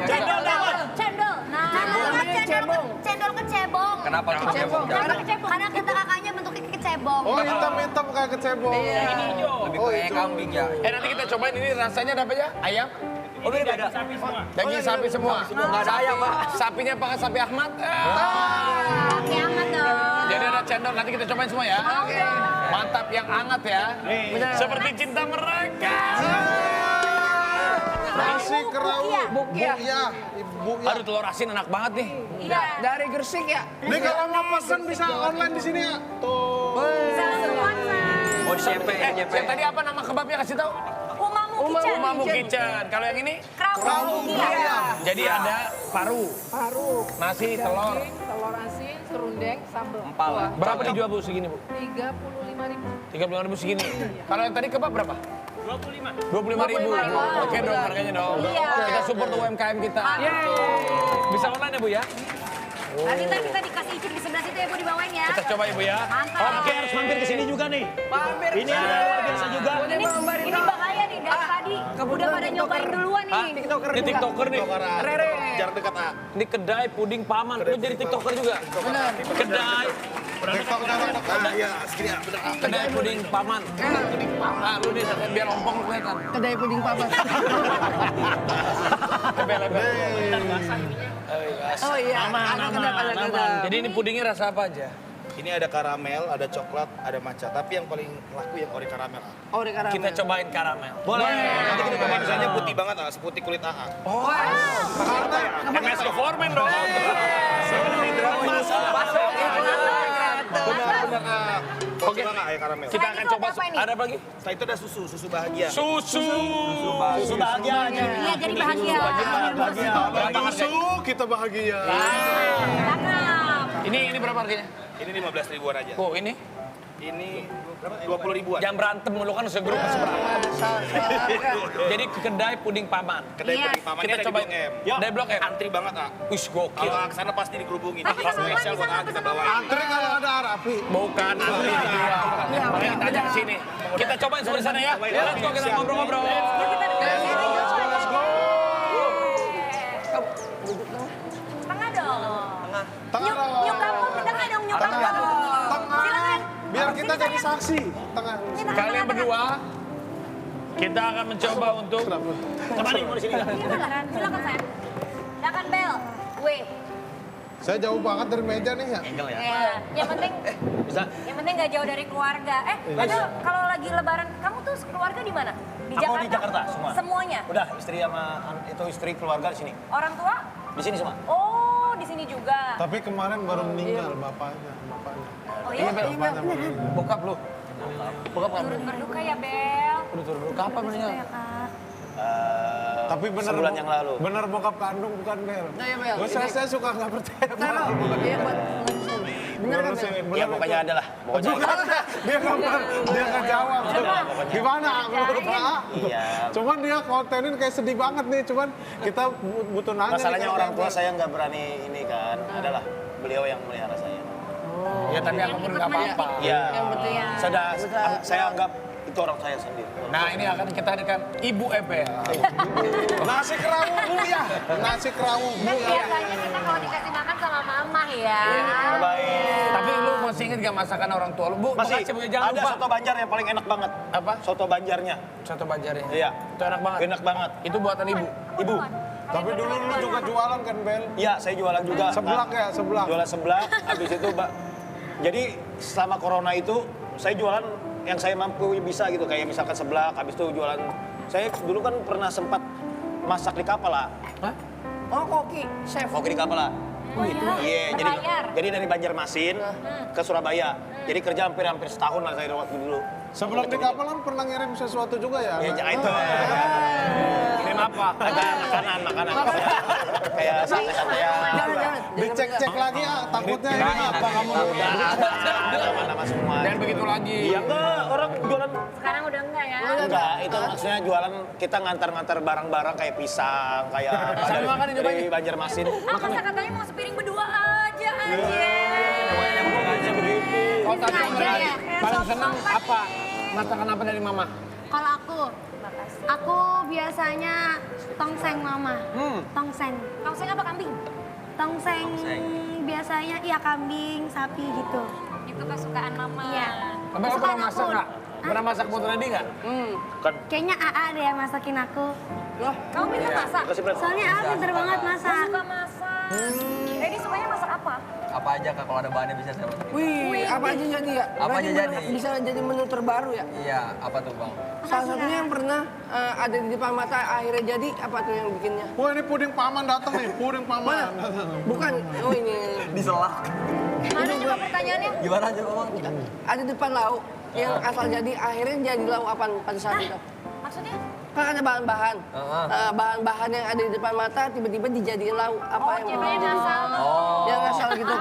Cendol dawet. Cendol. Nah, cendol kecebong. Kenapa kecebong? Karena kecebong. Karena kata kakaknya bentuknya kecebong. Oh, hitam-hitam kayak kecebong. Ini hijau. Lebih kayak kambing ya. Nanti kita cobain ini rasanya ada apa ya? Ayam? Oh, ini ada. Daging sapi semua. Nggak ada ayam, Pak. Sapinya pakai sapi Ahmad. Oke, aman dong. Jadi ada cendol, nanti kita cobain semua ya. Mantap, yang hangat ya. Seperti cinta mereka. Nasi kerawu. Bukia. Aduh, telur asin enak banget nih. Iya. Dari Gresik ya. Ini kalau mau pesen bisa online di sini ya. Tuh. Bisa langsung WhatsApp. Oh, CP. Yang tadi apa nama kebabnya kasih tahu? Umamu Kitchen. Kalau yang ini? Kerawu Bukia. Jadi ada paru, nasi, telur. telur asin, serundeng, sambal. Empal. Berapa dijual Bu segini Bu? 35.000. 35.000 segini. Kalau yang tadi kebab berapa? 25.000. Oke dong harganya dong. Iya. Kita support UMKM kita. Bisa online ya Bu ya? Nanti kita dikasih icip di sebelah situ ya Bu, dibawain ya. Kita coba Ibu ya. Mantap. Oke, harus mampir ke sini juga nih. Mampir. Ini ada luar biasa juga. Ini bahaya nih, dari tadi udah pada nyobain duluan nih. Ini TikToker nih. Rere. Jarak dekat A. Ini kedai puding paman. Lu jadi TikToker juga. Benar. Kedai. TikTok jarak dekat. Iya, segini ya, bener. Kedai puding paman. Lu nih biar ompong kelihatan. Kedai puding paman. Lebel-lebel. Oh iya. Aman. Jadi ini pudingnya rasa apa aja? Ini ada karamel, ada coklat, ada matcha. Tapi yang paling laku yang ori karamel. Ori karamel. Kita cobain karamel. Boleh. Nanti kita cobain rasanya putih banget, seputih kulit AA. MS Formen dong. Benar, A. Oke, ayam karamel. Kita akan coba. Ada apa lagi? Setelah itu ada susu bahagia. Susu bahagia. Iya, jadi bahagia. Susu kita bahagia. Cakep. Ini berapa harganya? Ini 15 ribuan aja. Oh, ini? Ini 20 ribuan. Jangan berantem mulu kan segrup seberapa. Jadi ke kedai puding paman. Kedai Iya. puding paman Kita ini ada di coba Blok M. dari Blok M. Antri banget, ah. Wis gokil. Kalau kesana pasti digerubungin. Tapi Ini sama spesial bisa buat nggak kita pesan bawain. Antri kalau ada Arafi. Bukan antri dijual. Makanya kita ajak ke sini. Kita cobain sebelah sana ya. Let's go, kita ngobrol-ngobrol. Yuk kita dengerin. Let's go. Tengah dong. Tengah dong. Nyuk kampung di tengah dong, nyuk Tengah. kampung. Tengah. Silakan. Biar kita jadi saksi. Tengah. Kalian berdua, kita akan mencoba untuk Kemana mau di sini? Silakan, silakan sayang. Silakan Bel. Wave. Saya jauh banget dari meja nih ya. Ya, yang penting yang penting nggak jauh dari keluarga. Padahal kalau lagi lebaran, kamu tuh keluarga di mana? Di Aku Jakarta? di Jakarta semua. Semuanya? Udah, istri sama itu istri keluarga di sini. Orang tua? Di sini semua. Oh, di sini juga. Tapi kemarin baru meninggal bapaknya. Oh iya? Bapaknya baru meninggal. bokap lu. Bokap kan? Turut berduka ya, Bel. Udah turun dulu. Kapan meninggal? Ya, Kak. Tapi bener sebulan yang lalu. Bener bokap kandung bukan Bel. Nah, ya, Bel. Saya suka nggak percaya. Taruh. Iya, buat bener kan, Bel? Ya pokoknya ada lah. Pokoknya. Dia nggak jawab. Gimana? Menurut A? Iya. Cuman dia kontenin kayak sedih banget nih. Cuman kita butuh nanya. Masalahnya nih, orang tua Bel. saya nggak berani ini kan. Adalah beliau yang melihara saya. Ya tapi aku pun nggak apa-apa. Iya. Yang penting Saya anggap itu orang saya sendiri. Nah ini akan kita hadirkan Ibu Ebel. Nasi kerawu Bu ya. Nasi kerawu Bu Kan ya. biasanya kita kalau dikasih makan sama mama ya. Baik. Tapi lu masih inget gak masakan orang tua lu? Bu, Masih makasih Bu, jangan ada lupa. soto Banjar yang paling enak banget. Apa? Soto Banjarnya. Soto Banjar ya? Iya. Itu enak banget. Enak banget. Itu buatan Ibu. Ibu. Tapi dulu lu juga jualan kan Bel? Iya, saya jualan juga. Seblak ya, seblak. Jualan seblak. Habis itu, Mbak. Jadi selama corona itu saya jualan yang saya mampu bisa gitu, kayak misalkan seblak, habis itu jualan. Saya dulu kan pernah sempat masak di kapal lah. Hah? Oh, koki, chef. Koki di kapal lah. Oh iya? Iya, Berlayar? jadi dari Banjarmasin ke Surabaya. Jadi kerja hampir setahun lah saya waktu dulu. Sebelum di kapal kan pernah ngirim sesuatu juga ya? Ya, itu. Kirim apa? Ada makanan. Kayak santai-santaian. Jangan. Dicek-cek lagi ya, takutnya ini apa kamu? Nama-nama semua. Dan begitu lagi. Iya enggak, orang jualan Sekarang udah enggak ya? enggak, itu maksudnya jualan kita ngantar-ngantar barang-barang kayak pisang, kayak Sambil makan ini, dari Banjarmasin. Ah, masa katanya mau sepiring berdua aja aja. Kau tak Sengaja ya? paling seneng apa? Masakan apa dari Mama? Kalau aku biasanya tongseng mama. Tongseng. Tongseng apa kambing? Tongseng biasanya iya kambing, sapi gitu. Itu kesukaan mama. Iya. Tapi kamu pernah masak nggak? Pernah masak buat Randy nggak? Kayaknya AA deh yang masakin aku. Kamu pintar masak? Kasih berat. Soalnya AA pinter banget masak. Suka masak. Jadi sukanya masak apa? Apa aja Kak kalau ada bahannya bisa saya masakin. Wih, apa aja jadi ya? Apa Berarti aja jadi? Bisa jadi menu terbaru ya? Iya, apa tuh Bang? Salah satunya yang pernah ada di depan mata akhirnya jadi apa tuh yang bikinnya? Wah ini puding paman datang nih, puding paman. Bukan, oh ini. Diselak. Mana coba pertanyaannya? Gimana aja Bang? Ada di depan lauk yang asal jadi akhirnya jadi lauk apa pada saat itu? Maksudnya? Kan ada bahan-bahan. Bahan-bahan yang ada di depan mata tiba-tiba dijadiin lauk. Apa yang Ceweknya ngasal. Oh. yang asal gitu?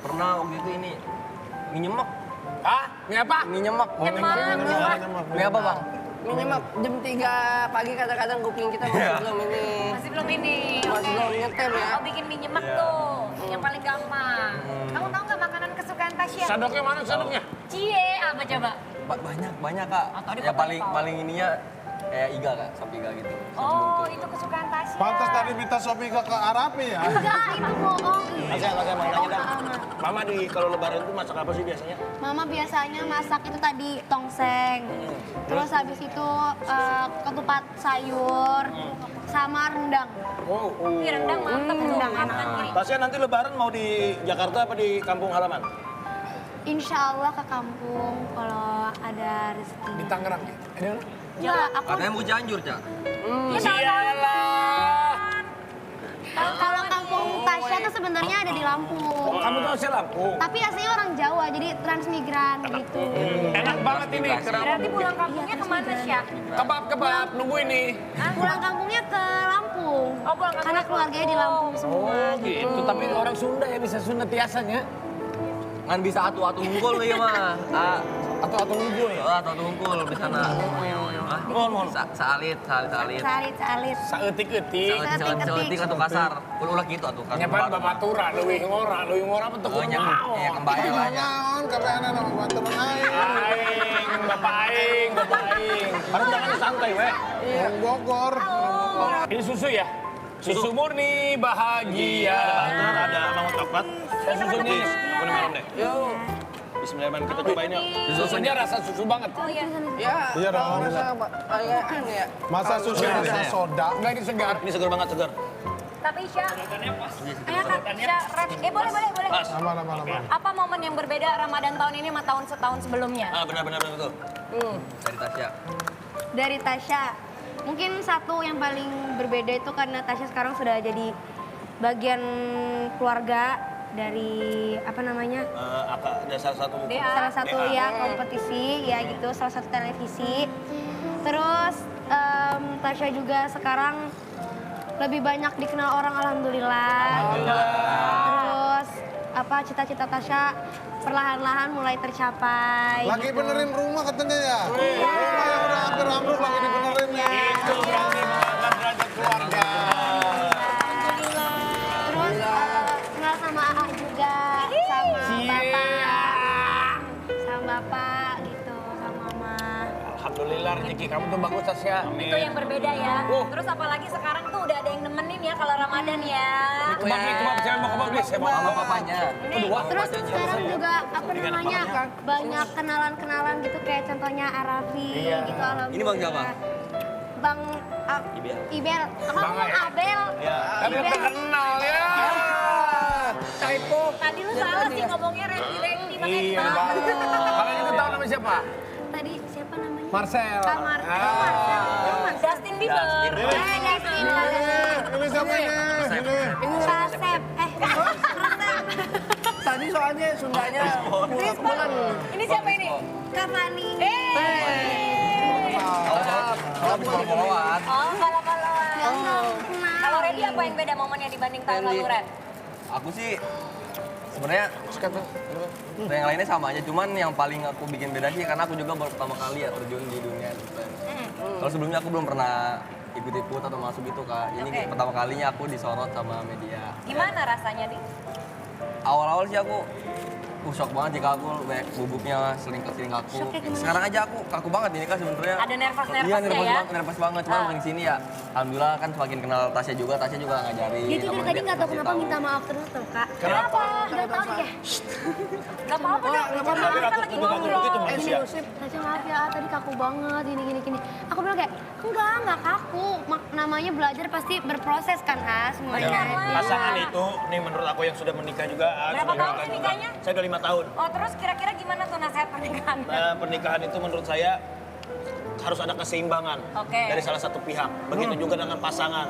Pernah waktu itu ini mie nyemek. Ah, mie apa? Mie nyemek. Mie apa Bang? Minimal jam 3 pagi kadang-kadang cooking kita masih belum ini. Masih belum ini. Masih belum nyetem ya. Oh, bikin mie nyemek tuh. Yang paling gampang. Kamu tahu nggak makanan kesukaan Tasya? Sendoknya mana sendoknya? Cie, apa coba? Banyak Kak. tadi Ya pokoknya tahu. paling ininya kayak iga Kak, sop iga gitu. Oh, itu kesukaan Tasya. Pantas tadi minta Sopiga ke Arapi ya? Enggak, itu bohong. Saya mau nanya dah. Mama di kalau lebaran itu masak apa sih biasanya? Mama biasanya masak itu tadi tongseng. Terus habis itu ketupat sayur sama rendang. Ih, rendang mantep tuh. Rendang enak. Kanan kiri. Tasya nanti lebaran mau di Jakarta apa di kampung halaman? Insya Allah ke kampung kalau ada rezeki. Di Tangerang. Ini Ya, aku Katanya mau Cianjur, Cak. kalau kampung Tasya tuh aslinya sebenarnya ada di Lampung. Kamu tuh asli Lampung. Tapi aslinya orang Jawa, jadi transmigran gitu. Enak banget ini. Berarti pulang kampungnya kemana, Syak? Kebab, nunggu ini. Pulang kampungnya ke Lampung. Oh, pulang kampungnya Karena ke keluarganya di Lampung semua. Oh gitu, tapi orang Sunda ya bisa Sunda tiasanya. Kan bisa atu-atu unggul ya mah. Atau unggul. Atu-atu unggul di sana. Mohon. Salit. Salit. Saeutik-eutik. Saeutik atuh kasar. Ulah gitu atuh kan. Nyapan babatura, leuwih ngora apa teu kudu naon. Ya kembali lah nya. Naon kabehana nama batur aing. Bapak aing. Harus jangan santai we. Orang Bogor. Ini susu ya? Susu murni bahagia. Ada mau coklat. Susunya Boleh minum deh. Yo. Bismillahirrahmanirrahim, kita cobain yuk. Susunya rasa susu banget. Ya, Iya dong. kayak ini ya. Masa susu rasa soda? Enggak ini segar. Ini segar banget, segar. Tapi Syak, Syak, boleh. Aman. Apa momen yang berbeda Ramadan tahun ini sama tahun sebelumnya? Benar betul. Dari Tasya. Dari Tasya. Mungkin satu yang paling berbeda itu karena Tasya sekarang sudah jadi bagian keluarga dari apa namanya? Ada salah satu Salah satu ya kompetisi ya gitu, salah satu televisi. Terus Tasya juga sekarang lebih banyak dikenal orang alhamdulillah. Terus apa cita-cita Tasya perlahan-lahan mulai tercapai. Lagi gitu. benerin rumah katanya ya? Rumah yang udah hampir ambruk lagi dibenerin ya? Itu berarti mengangkat derajat keluarga. Terus kenal sama AA juga, sama bapak gitu, sama mama. Alhamdulillah rezeki kamu tuh bagus Tasya. Itu yang berbeda ya. Terus apalagi sekarang tuh udah ada yang nemenin ya kalau Ramadan ya. Kebab, saya mau kebab nih. Saya mau Sama papanya. Terus sekarang juga apa namanya banyak kenalan-kenalan gitu kayak contohnya Arafi gitu alhamdulillah. Ini Bang siapa? Bang Ibel. Aku ngomong Abel. Kan udah kenal ya. Caipo. Tadi lu salah sih ngomongnya Randy makanya Iya, dimaafin. kalian itu tahu nama siapa? Tadi siapa namanya? Marcel. Kamar. Marcel. Justin Bieber. Justin. Ini siapa ini? Rasep. Tadi soalnya Sundanya bulan. Ini siapa ini? Kavani. Kalau habis follow-followan. Oh, kalau-kaloan. Kenal. Kalau Randy apa yang beda momennya dibanding tahun lalu, Ren? Aku sih sebenarnya yang lainnya sama aja, cuman yang paling aku bikin beda sih karena aku juga baru pertama kali ya terjun di dunia defense. Kalau sebelumnya aku belum pernah ikut-ikut atau masuk gitu Kak. Ini pertama kalinya aku disorot sama media. Gimana rasanya, Di? Awal-awal sih aku shock banget jika aku bubuknya sering kaku. Sekarang aja aku kaku banget ini kan sebenarnya. Ada nervous-nervousnya Iya, ya? nervous banget. Cuma makin sini ya, alhamdulillah kan semakin kenal Tasya juga ngajarin. Dia tuh dari tadi nggak tahu kenapa minta maaf terus tuh kak. Kenapa? Nggak tahu ya. Gak apa-apa dong. Kita lagi ngobrol. Tasya maaf ya, tadi kaku banget, gini. Aku bilang kayak, enggak kaku. Namanya belajar pasti berproses kan, semuanya. Pasangan itu, nih menurut aku yang sudah menikah juga. Berapa tahun sih nikahnya? Saya udah 5 tahun. Oh, terus kira-kira gimana tuh nasihat pernikahan? Nah, pernikahan itu menurut saya harus ada keseimbangan dari salah satu pihak. Begitu juga dengan pasangan.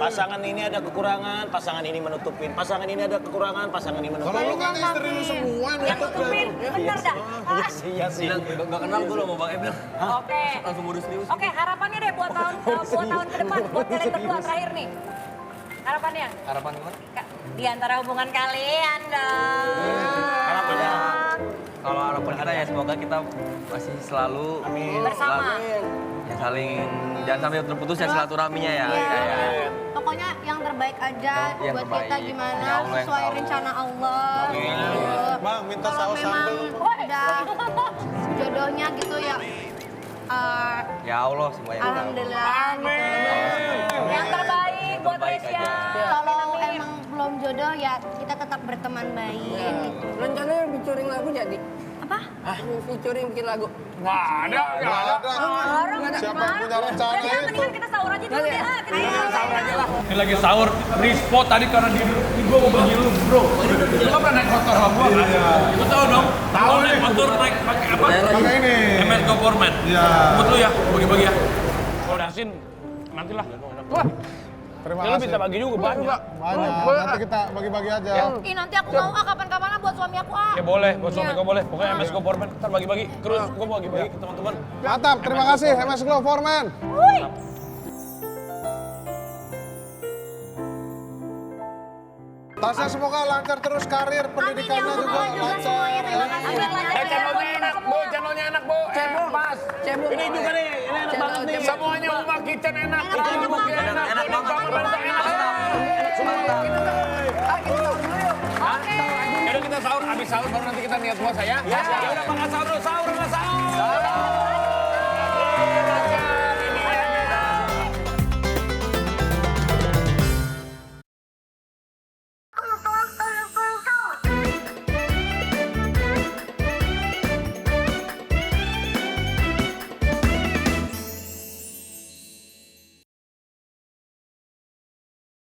Pasangan ini ada kekurangan, pasangan ini menutupin. Pasangan ini ada kekurangan, pasangan ini menutupin. Kalau lu kan istri lu semua Yang tutupin, bener dah. Iya sih. Gak kenal gue loh sama Bang Emil. Oke. Langsung bodoh serius. Oke, harapannya deh buat tahun ke depan, buat kalian berdua terakhir nih. Harapannya? Harapan gimana? Di antara hubungan kalian dong. Harapannya. Kalau harapan kita ya semoga kita masih selalu Bersama. ya saling jangan sampai terputus ya silaturahminya ya. Kayak Pokoknya yang terbaik aja Yang buat terbaik. kita gimana Ya Allah yang sesuai tahu. rencana Allah. Bang, minta Kalau saus memang sambal. udah jodohnya gitu ya. ya Allah semua yang tahu. Alhamdulillah. Gitu. Yang terbaik buat terbaik Lesya. aja. Kalau emang belum jodoh ya kita tetap berteman baik gitu. Rencananya featuring lagu jadi? Apa? Featuring bikin lagu? Nggak ada. Siapa yang punya rencana Udah, itu? mendingan kita sahur aja dulu deh. Ini lagi sahur, respot tadi karena di gua mau bagi lu, bro. Lu kan pernah naik motor sama gua kan? Lu tahu dong? Tahu naik motor naik pakai apa? Pakai ini. MS Go Foreman. Iya. Buat lu ya, bagi-bagi ya. Kalau udah asin, nantilah. Wah, Terima Ya, lu kasih. bisa bagi juga banyak. Banyak, nanti kita bagi-bagi aja. Ih nanti aku mau kapan-kapan buat suami aku Ya boleh, buat suami gue boleh. Pokoknya MS Go Foreman, ntar bagi-bagi. Terus gue mau bagi-bagi ke teman-teman. Mantap, terima kasih MS Glow Foreman. Tasya semoga lancar terus karir, pendidikannya juga lancar. Channelnya enak, Bu. Channelnya enak, Bu. Cebong, Mas. Cebong. Ini juga nih, ini enak banget nih. Semuanya Uma Kitchen enak. Kitchen juga enak. Enak banget. Enak semua. Kita tahu dulu yuk. Yaudah kita sahur, abis sahur baru nanti kita niat puasa ya. Ya udah makan sahur dulu, sahur.